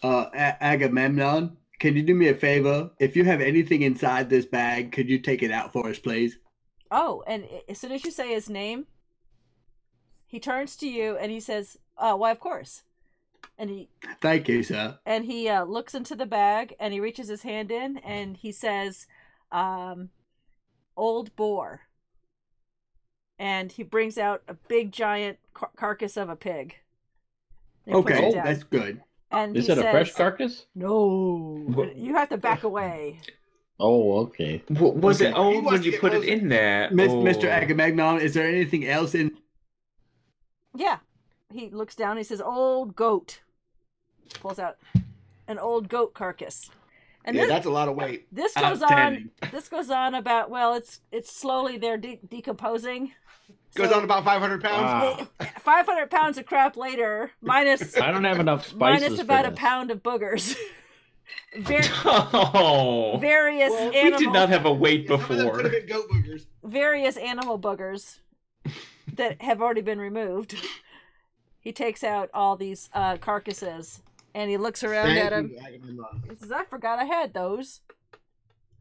Agamemnon, can you do me a favor? If you have anything inside this bag, could you take it out for us, please? Oh, and as soon as you say his name, he turns to you and he says, "Oh, why, of course." And Thank you, sir. he looks into the bag and he reaches his hand in and he says, "Old boar." And he brings out a big giant carcass of a pig. And he puts it Okay, down. that's good. And Is he it a fresh says, carcass? "No, you have to back away." Oh, okay. Was Okay. it He old wants when to you get put it closer. in there? Mr. or- Agamemnon, is there anything else in? Yeah. He looks down. He says, "Old goat." Pulls out an old goat carcass. And Yeah, that's a lot of weight. this goes on. Outstanding. This goes on about, well, it's slowly they're decomposing. Goes So, on about 500 pounds. Wow. 500 pounds of crap later, minus I don't have enough spices minus about for a this. pound of boogers. Oh, Various Well, we we did animal not have a weight Some of them before. could have been goat boogers. various animal boogers that have already been removed. He takes out all these carcasses and he looks around at him. Thank you, Agamemnon. He says, "I forgot I had those."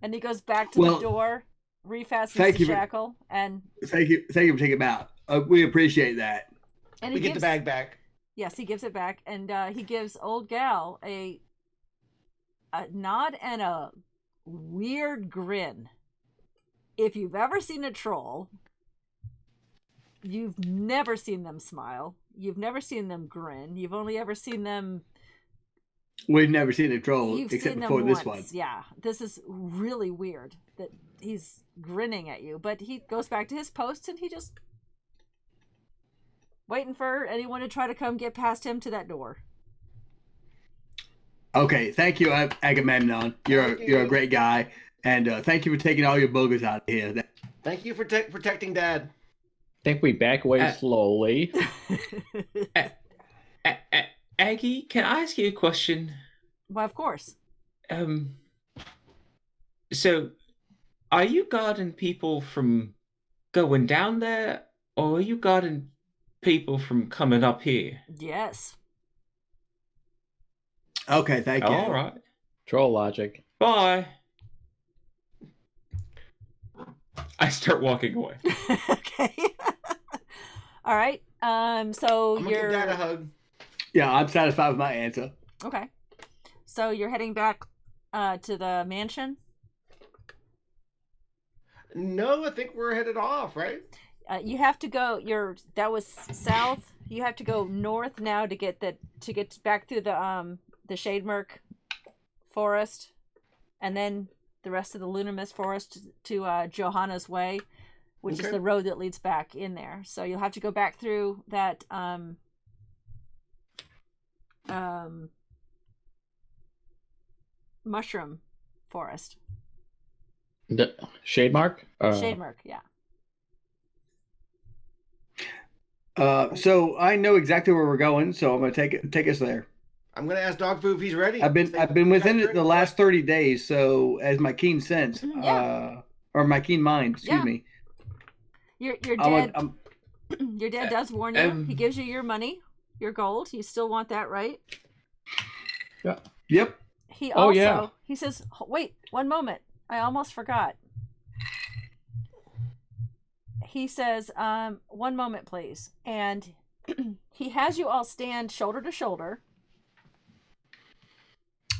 And he goes back to Well, the door, refastens thank the you for- shackle, and Thank you for taking him out. We appreciate that. he We get the gives, bag back. Yes, he gives it back, and he gives old gal a nod and a weird grin. If you've ever seen a troll, you've never seen them smile. You've never seen them grin. You've only ever seen them We've never seen a troll You've except seen them before this once. one. Yeah, this is really weird that he's grinning at you, but he goes back to his post and he just waiting for anyone to try to come get past him to that door. Okay, thank you, Agamemnon. You're a great guy, and thank you for taking all your boogers out of here. Thank you for protecting Dad. I think we back away slowly. Aggie, can I ask you a question? Why, of course. So, are you guarding people from going down there, or are you guarding people from coming up here? Yes. Okay, thank you. All right. Troll logic. Bye. I start walking away. Okay. All right. So I'm gonna you're give Dad a hug. Yeah, I'm satisfied with my answer. okay. So you're heading back to the mansion. No, I think we're headed off, right? You have to go. That was south. You have to go north now to get back through the Shademurk forest, and then the rest of the Lunamis forest to Johanna's Way, which is the road that leads back in there. So you'll have to go back through that mushroom forest. The shade mark? Shademurk, yeah. So I know exactly where we're going, so I'm gonna take us there. I'm gonna ask Dog Food if he's ready. I've been within it the last 30 days, so as my keen sense, or my keen mind, excuse me. Your dad, your dad does warn you. He gives you your money, your gold. You still want that, right? Yeah. Yep. He also he says, "Wait, one moment. I almost forgot." He says, "One moment, please." And he has you all stand shoulder to shoulder.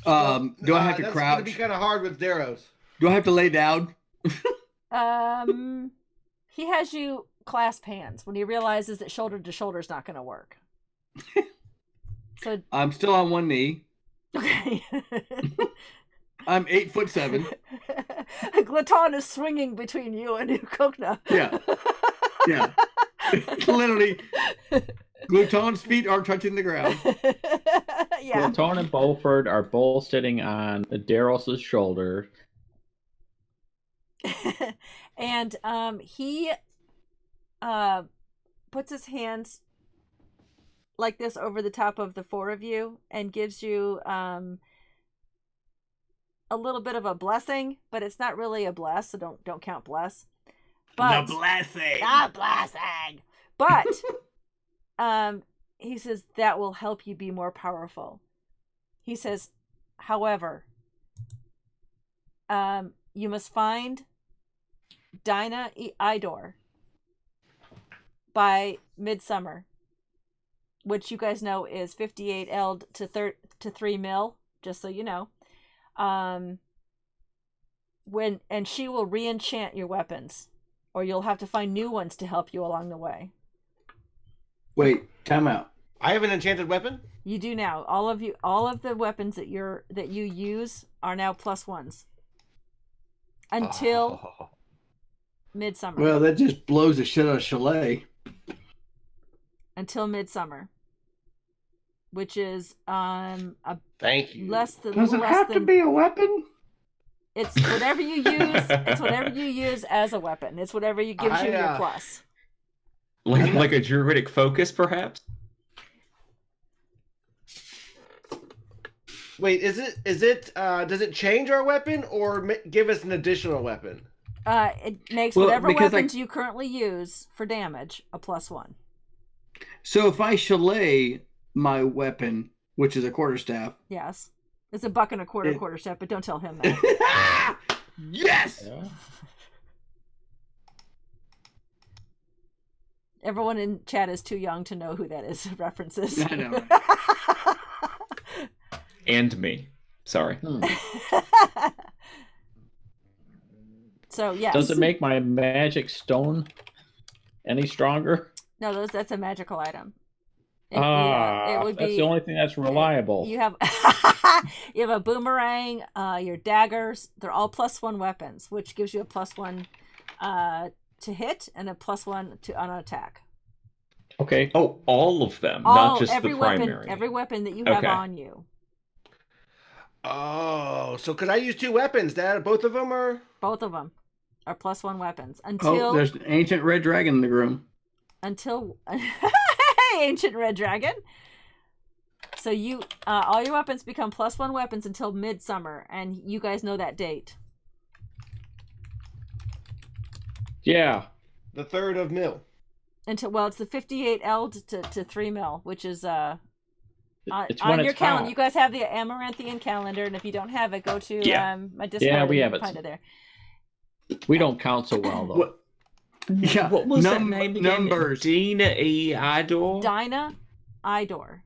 Do I have to that's crouch? Gonna be kind of hard with Darrows. Do I have to lay down? He has you clasp hands when he realizes that shoulder to shoulder is not going to work. So I'm still on one knee. okay. I'm 8'7". Glaton is swinging between you and Ukokna. Yeah. Yeah. Literally, Gluton's feet are touching the ground. Yeah. Gluton and Beaufort are both sitting on Darrow's shoulder. And he puts his hands like this over the top of the four of you and gives you a little bit of a blessing, but it's not really a bless, so don't count bless. But the blessing. The blessing. But he says that will help you be more powerful. He says, however, you must find Dinah Idor by midsummer, which you guys know is 58 eld to 3 mil, just so you know. And she will re-enchant your weapons, or you'll have to find new ones to help you along the way. Wait, time out. I have an enchanted weapon. You do now. All of the weapons that you use are now +1s until midsummer. Well, that just blows the shit out of Chalet. Until midsummer, which is Thank you. less than. Does it have to be a weapon? It's whatever you use. It's whatever you use as a weapon. It's whatever you gives you your plus. Like a druidic focus, perhaps? Wait, is it does it change our weapon or give us an additional weapon? It makes Well, whatever because weapons you currently use for damage a +1. So if I Chalet my weapon, which is a quarterstaff. Yes, it's a buck and a quarterstaff, but don't tell him that. Yes. Yeah. Everyone in chat is too young to know who that is. References. I know. And me. Sorry. So yes. Does it make my magic stone any stronger? No, that's a magical item. It would that's be the only thing that's reliable. You have you have a boomerang, your daggers. They're all +1 weapons, which gives you a +1 to hit and a +1 on attack. Okay. Oh, all of them, not just every the primary. every weapon that you have Okay. on you. Oh, so could I use 2 weapons? Dad, both of them are. Both of them are +1 weapons until Oh, there's an ancient red dragon in the room. Ancient red dragon. So you all your weapons become +1 weapons until midsummer, and you guys know that date. Yeah. The 3rd of Mil. Until it's the 58 eld to 3 mil, which is It's on when your it's calendar. hot. You guys have the Amaranthian calendar, and if you don't have it, go to my Discord. Yeah, we and have it. Find it there. We don't count so well though. What? Yeah, What was that name again? numbers. Dina E. Idor? Dinah Idor,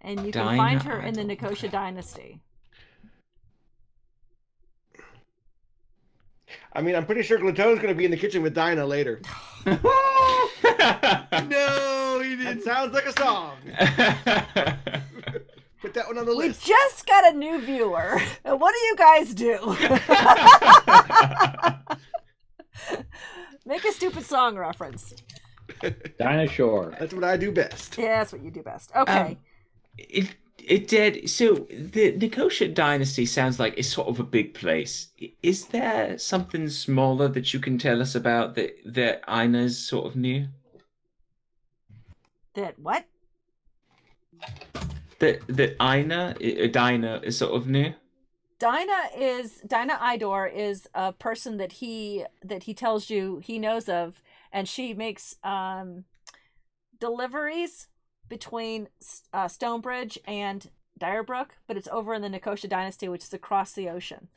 and you can Dinah find her in the Idor, Nicosia okay. dynasty. I mean, I'm pretty sure Glatone's going to be in the kitchen with Dinah later. No, he That didn't. sounds like a song. Put that one on the We list. just got a new viewer. What do you guys do? Make a stupid song reference. Dinah Shore. That's what I do best. Yeah, that's what you do best. Okay. It did. So the Nicosia dynasty sounds like it's sort of a big place. Is there something smaller that you can tell us about that Ina's sort of near? That what? That Dinah is sort of near? Dinah Idor is a person that he tells you he knows of, and she makes deliveries between Stonebridge and Dyrebrook, but it's over in the Nicosia dynasty, which is across the ocean.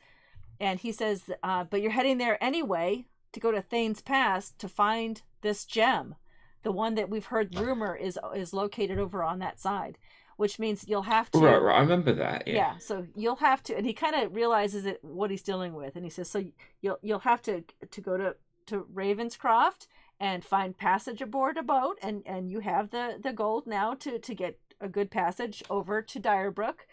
And he says, but you're heading there anyway to go to Thane's Pass to find this gem, the one that we've heard rumor is located over on that side. Which means you'll have to. Right. I remember that. Yeah. So you'll have to, and he kind of realizes what he's dealing with, and he says, so you'll have to go to Ravenscroft and find passage aboard a boat, and you have the gold now to get a good passage over to Dyrebrook,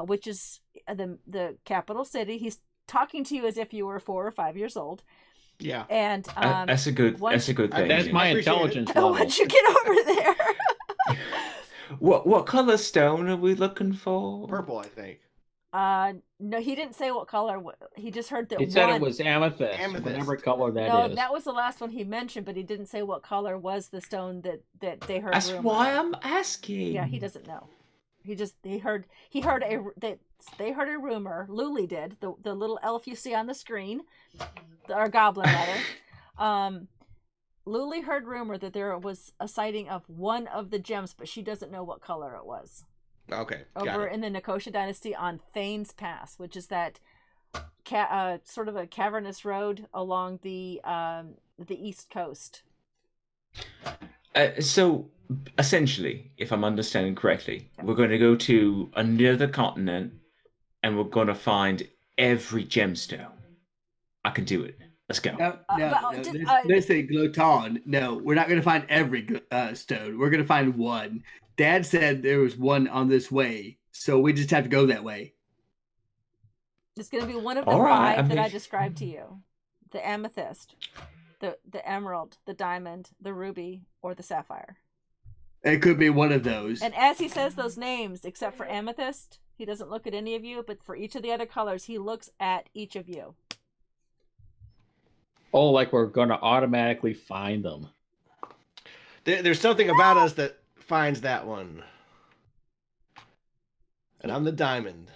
which is the capital city. He's talking to you as if you were 4 or 5 years old. Yeah. And that's a good thing. That's yeah. my appreciate it. intelligence level. once you get over there. What color stone are we looking for? Purple, I think. No, he didn't say what color. He just heard that He said one. it was amethyst, Amethyst. whatever color that No, is. that was the last one he mentioned, but he didn't say what color was the stone that they heard. That's rumor why of. I'm asking. Yeah, he doesn't know. He heard they heard a rumor. Luli did, the little elf you see on the screen, or goblin rather. Luli heard rumor that there was a sighting of one of the gems, but she doesn't know what color it was. Okay. Got Over it. in the Nicosia dynasty on Thane's Pass, which is that sort of a cavernous road along the east coast. So essentially, if I'm understanding correctly, we're going to go to another continent and we're going to find every gemstone. I can do it. Let's go. They say Gloton. No, we're not going to find every stone. We're going to find one. Dad said there was one on this way, so we just have to go that way. It's going to be one of the All right, five that I mean- described to you: the amethyst, the emerald, the diamond, the ruby, or the sapphire. It could be one of those. And as he says those names, except for amethyst, he doesn't look at any of you, but for each of the other colors, he looks at each of you. Oh, like we're going to automatically find them. There's something about us that finds that one. And I'm the diamond.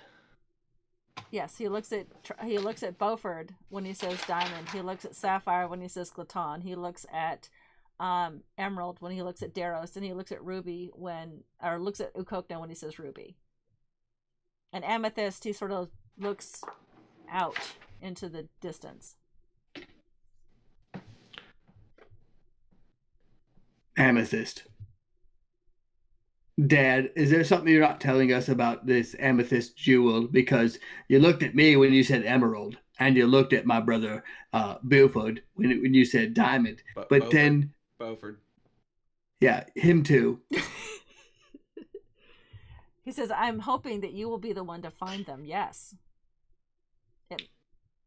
Yes, he looks at Beaufort when he says diamond. He looks at sapphire when he says Glaton. He looks at emerald when he looks at Daros, and he looks at ruby looks at Ukokna when he says ruby. And amethyst, he sort of looks out into the distance. Amethyst. Dad, is there something you're not telling us about this amethyst jewel? Because you looked at me when you said emerald, and you looked at my brother Beaufort when you said diamond. But Beaufort. then, Beaufort. yeah, him too. He says, I'm hoping that you will be the one to find them. Yes.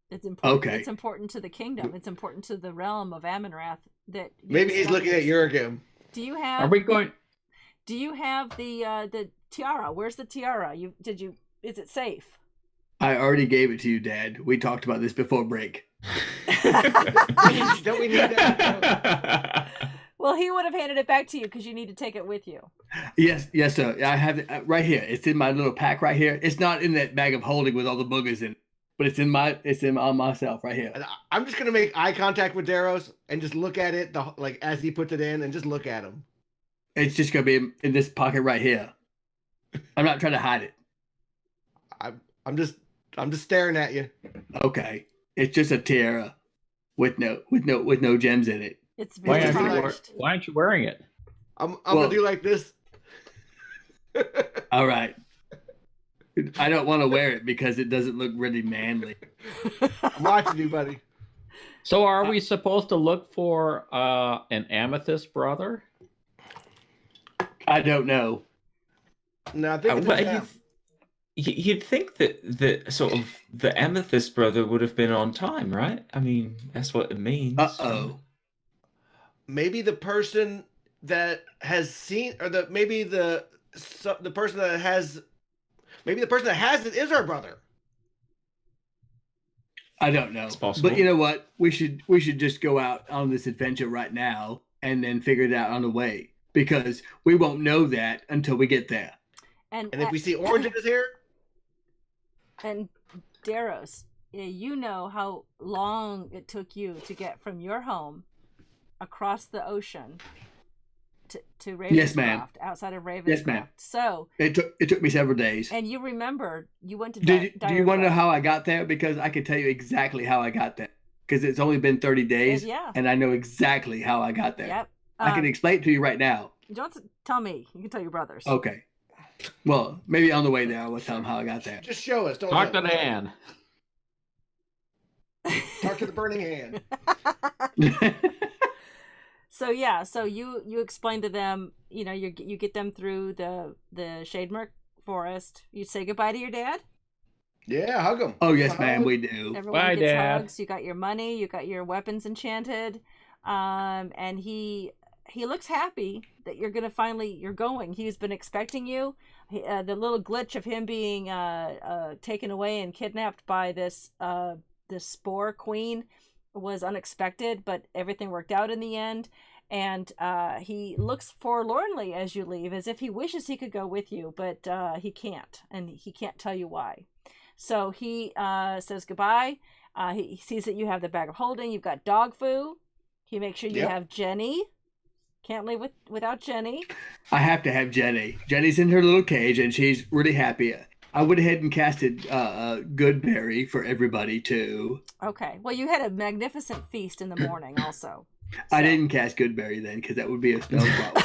It's important. Okay. It's important to the kingdom. It's important to the realm of Amonrath that Maybe he's looking at Jurgim. Do you have Are we going? Do you have the tiara? Where's the tiara? Is it safe? I already gave it to you, Dad. We talked about this before break. Don't we need that? Well, he would have handed it back to you because you need to take it with you. Yes, sir. I have it right here. It's in my little pack right here. It's not in that bag of holding with all the boogers in it, but it's on myself right here. I'm just gonna make eye contact with Daros and just look at it, as he puts it in, and just look at him. It's just gonna be in this pocket right here. I'm not trying to hide it. I'm just staring at you. Okay, it's just a tiara with no gems in it. It's Why very aren't, tarnished. why aren't you wearing it? I'm gonna do like this. All right. I don't want to wear it because it doesn't look really manly. I'm watching you, buddy. So are we supposed to look for an amethyst brother? I don't know. No, I think it's well, you'd think that the amethyst brother would have been on time, right? I mean, that's what it means. Uh-oh. Maybe the person that has seen, or maybe the person that has it is our brother. I don't know. It's possible. But you know what? We should just go out on this adventure right now and then figure it out on the way, because we won't know that until we get there. And if we see orange in his hair, and Daros, you know how long it took you to get from your home across the ocean to Ravenscroft, Yes, ma'am. outside of Ravenscroft. Yes, ma'am. So it took me several days. And you remember you went to. Do you want to know how I got there? Because I can tell you exactly how I got there. Because it's only been 30 days, yeah. And I know exactly how I got there. Yep. I can explain it to you right now. You don't have to tell me. You can tell your brothers. Okay. Well, maybe on the way there, I will tell them how I got there. Just show us. Don't talk to Dan. Talk to the burning hand. So yeah, so you explain to them, you get them through the Shademark Forest. You say goodbye to your dad. Yeah, hug him. Oh yes, ma'am, we do. Everyone Bye, gets Dad. hugs. You got your money. You got your weapons enchanted. And he looks happy that you're going. He's been expecting you. The little glitch of him being taken away and kidnapped by this spore queen was unexpected, but everything worked out in the end. And he looks forlornly as you leave, as if he wishes he could go with you, but he can't, and he can't tell you why. So he says goodbye. He sees that you have the bag of holding. You've got dog food. He makes sure you have Jenny. Can't leave without Jenny. I have to have Jenny. Jenny's in her little cage, and she's really happy. I went ahead and casted Goodberry for everybody, too. Okay. Well, you had a magnificent feast in the morning, also. So. I didn't cast Goodberry then, because that would be a spell slot.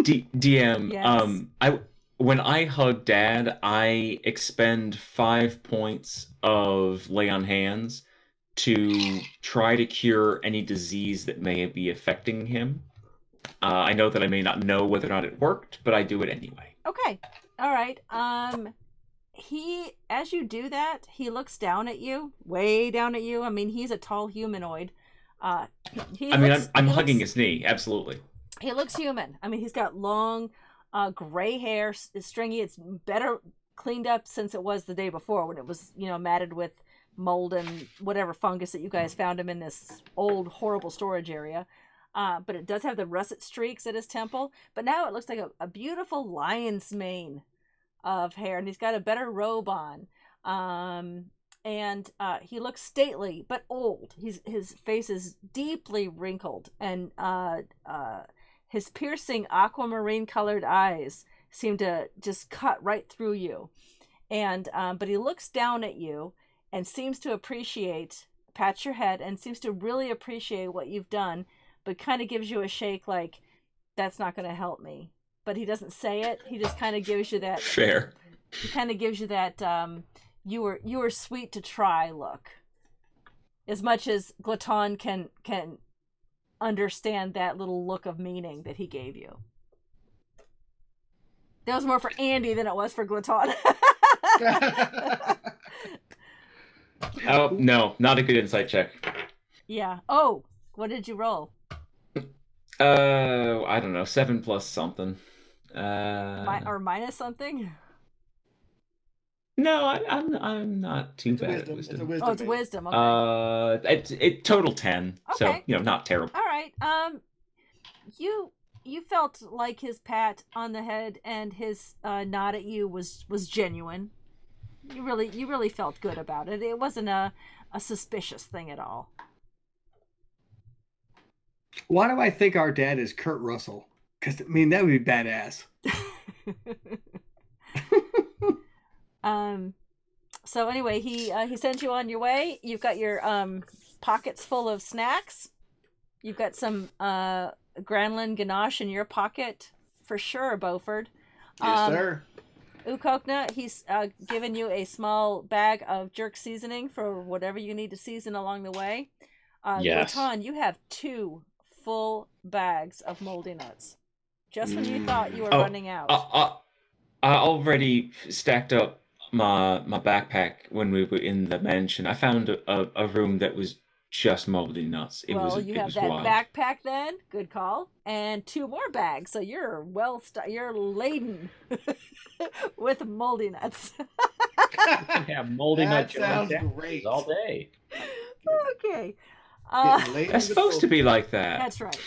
DM, yes. When I hug Dad, I expend 5 points of lay on hands to try to cure any disease that may be affecting him. I know that I may not know whether or not it worked, but I do it anyway. Okay. All right. As you do that, he looks down at you, way down at you. I mean, he's a tall humanoid. I'm hugging his knee, absolutely. He looks human. I mean, he's got long, gray hair, stringy. It's better cleaned up since it was the day before, when it was, matted with mold and whatever fungus that you guys found him in this old, horrible storage area. But it does have the russet streaks at his temple. But now it looks like a beautiful lion's mane of hair, and he's got a better robe on. And he looks stately but old. His face is deeply wrinkled, and his piercing aquamarine colored eyes seem to just cut right through you. And but he looks down at you and seems to pats your head and seems to really appreciate what you've done, but kind of gives you a shake like, that's not going to help me. But he doesn't say it. He just kind of gives you that. Fair. He kind of gives you that you were sweet to try look. As much as Glaton can understand that little look of meaning that he gave you. That was more for Andy than it was for Glaton. Oh no, not a good insight check. Yeah. Oh, what did you roll? I don't know, 7 plus something. Or minus something? No, I'm not too bad at Wisdom. It's a wisdom. wisdom. Oh, it's base. wisdom. Okay. It total 10, so Okay. not terrible. All right. You felt like his pat on the head and his nod at you was genuine. You really felt good about it. It wasn't a suspicious thing at all. Why do I think our dad is Kurt Russell? Because, I mean, that would be badass. So anyway, he sent you on your way. You've got your pockets full of snacks. You've got some Granlin ganache in your pocket for sure, Beaufort. Yes, sir. Ukokna, he's given you a small bag of jerk seasoning for whatever you need to season along the way. Yes. Glaton, you have 2 full bags of moldy nuts. Just when you thought you were running out. I already stacked up my backpack when we were in the mansion. I found a room that was just moldy nuts. You have that wild. backpack then. Good call. And 2 more bags, so you're you're laden with moldy nuts. Have moldy That nuts sounds great. all day. Okay. It's supposed to be like that. That's right.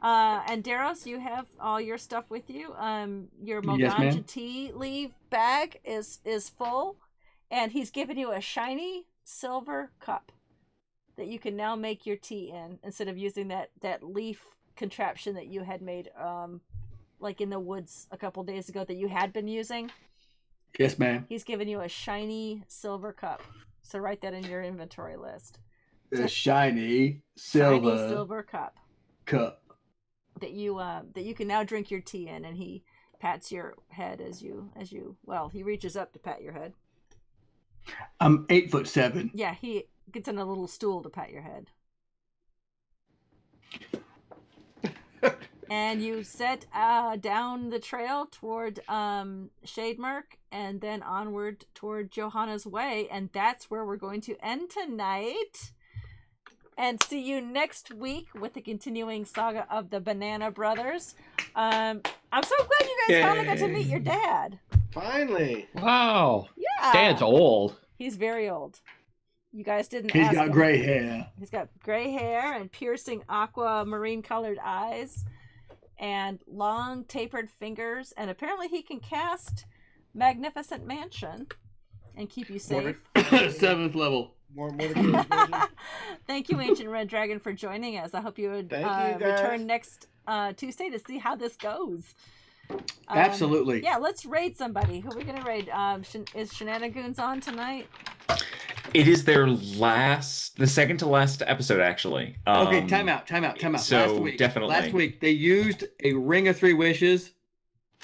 And Daros, you have all your stuff with you. Your Yes, Moganja ma'am. tea leaf bag is full, and he's given you a shiny silver cup that you can now make your tea in instead of using that leaf contraption that you had made like in the woods a couple days ago that you had been using. Yes, ma'am. He's given you a shiny silver cup. So write that in your inventory list. The shiny silver, silver cup cup. that you can now drink your tea in, and he pats your head as you he reaches up to pat your head. I'm 8'7". Yeah, he gets in a little stool to pat your head. And you set down the trail toward Shademark and then onward toward Johanna's Way, and that's where we're going to end tonight. And see you next week with the continuing saga of the Banana Brothers. I'm so glad you guys finally got to meet your dad. Finally. Wow. Yeah. Dad's old. He's very old. You guys didn't He's ask got him. gray hair. He's got gray hair and piercing aquamarine colored eyes and long tapered fingers. And apparently he can cast Magnificent Mansion and keep you safe. 7th level. More Thank you, Ancient Red Dragon, for joining us. I hope you would Thank you, guys. return next Tuesday to see how this goes. Absolutely. Yeah, let's raid somebody. Who are we going to raid? Is Shenanigans on tonight? It is the second to last episode, actually. Okay, time out. So definitely. Last week they used a Ring of 3 Wishes,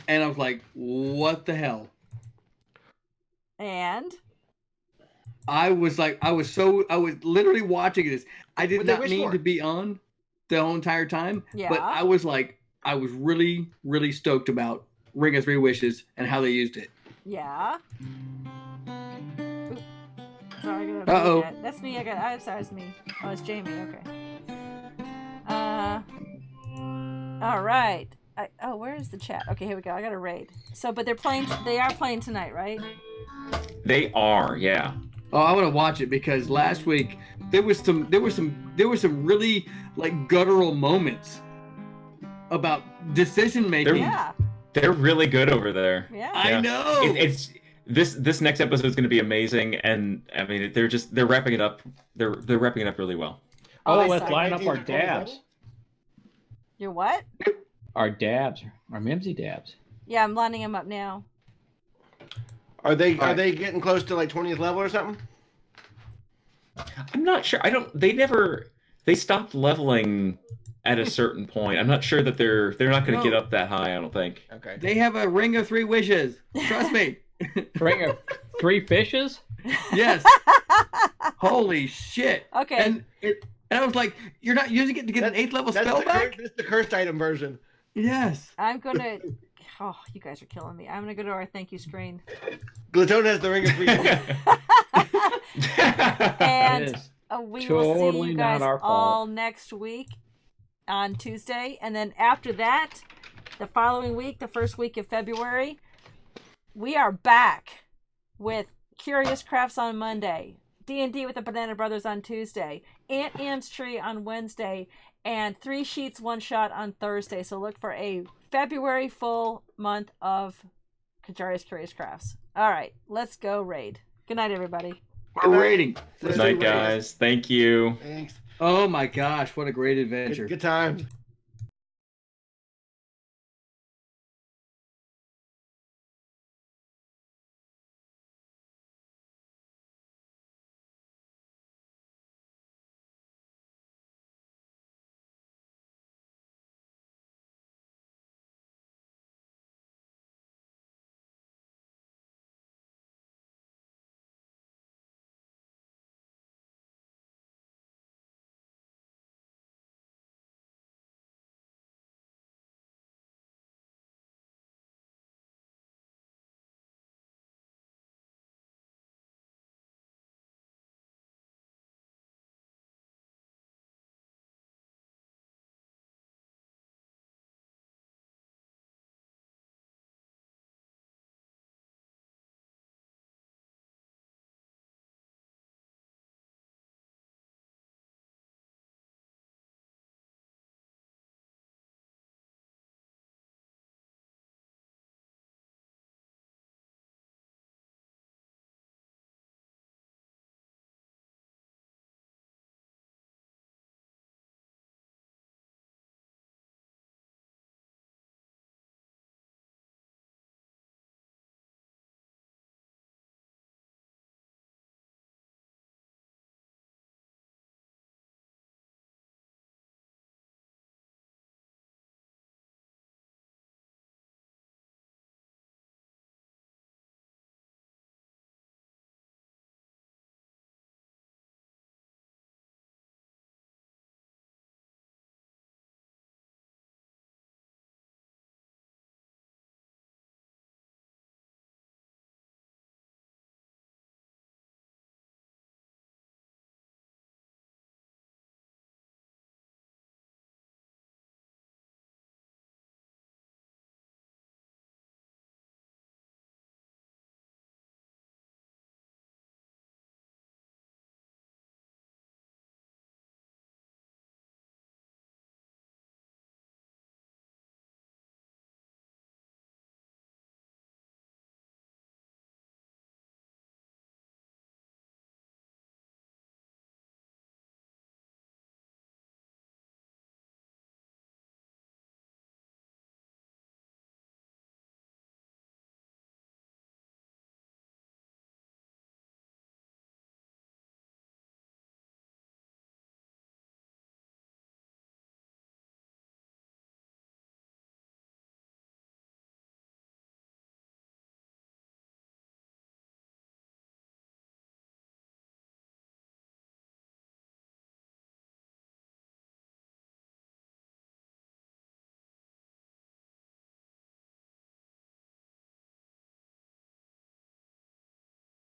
and I was like, "What the hell?" And I was literally watching this. I did What'd they not wish mean for? to be on the whole entire time, Yeah. but I was really, really stoked about Ring of 3 Wishes and how they used it. yeah. Oop. Sorry, I gotta Uh-oh. mute that. That's me. Sorry, it's me. Oh, it's Jamie. Okay. All right. Where is the chat? Okay, here we go. I got a raid. So, but they are playing tonight, right? They are, yeah. Oh, I want to watch it because last week there was some really guttural moments about decision making. Yeah. They're really good over there. Yeah. I know. It's this next episode is going to be amazing, and I mean they're wrapping it up. They're wrapping it up really well. Oh, I let's saw. line up our dabs. Your what? Our dabs. Our Mimsy dabs. Yeah, I'm lining them up now. Are they getting close to 20th level or something? I'm not sure. They stopped leveling at a certain point. I'm not sure that they're not going to get up that high. I don't think. Okay. They have a Ring of 3 Wishes. Trust me. Ring of 3 fishes? Yes. Holy shit. Okay. And I was like, you're not using it to get an 8th level spell back? That's the cursed item version. Yes. I'm gonna Oh, you guys are killing me. I'm gonna go to our thank you screen. Glatone has the ring of freedom. And It is we will see totally you not guys our fault. all next week on Tuesday, and then after that, the following week, the first week of February, we are back with Curious Crafts on Monday, D&D with the Banana Brothers on Tuesday, Aunt Anne's Tree on Wednesday, and 3 Sheets One Shot on Thursday. So look for a February full month of Qyjari's Curious Crafts. All right, let's go raid. Good night, everybody. We're raiding. Good night, guys. Thank you. Thanks. Oh my gosh, what a great adventure. Good time.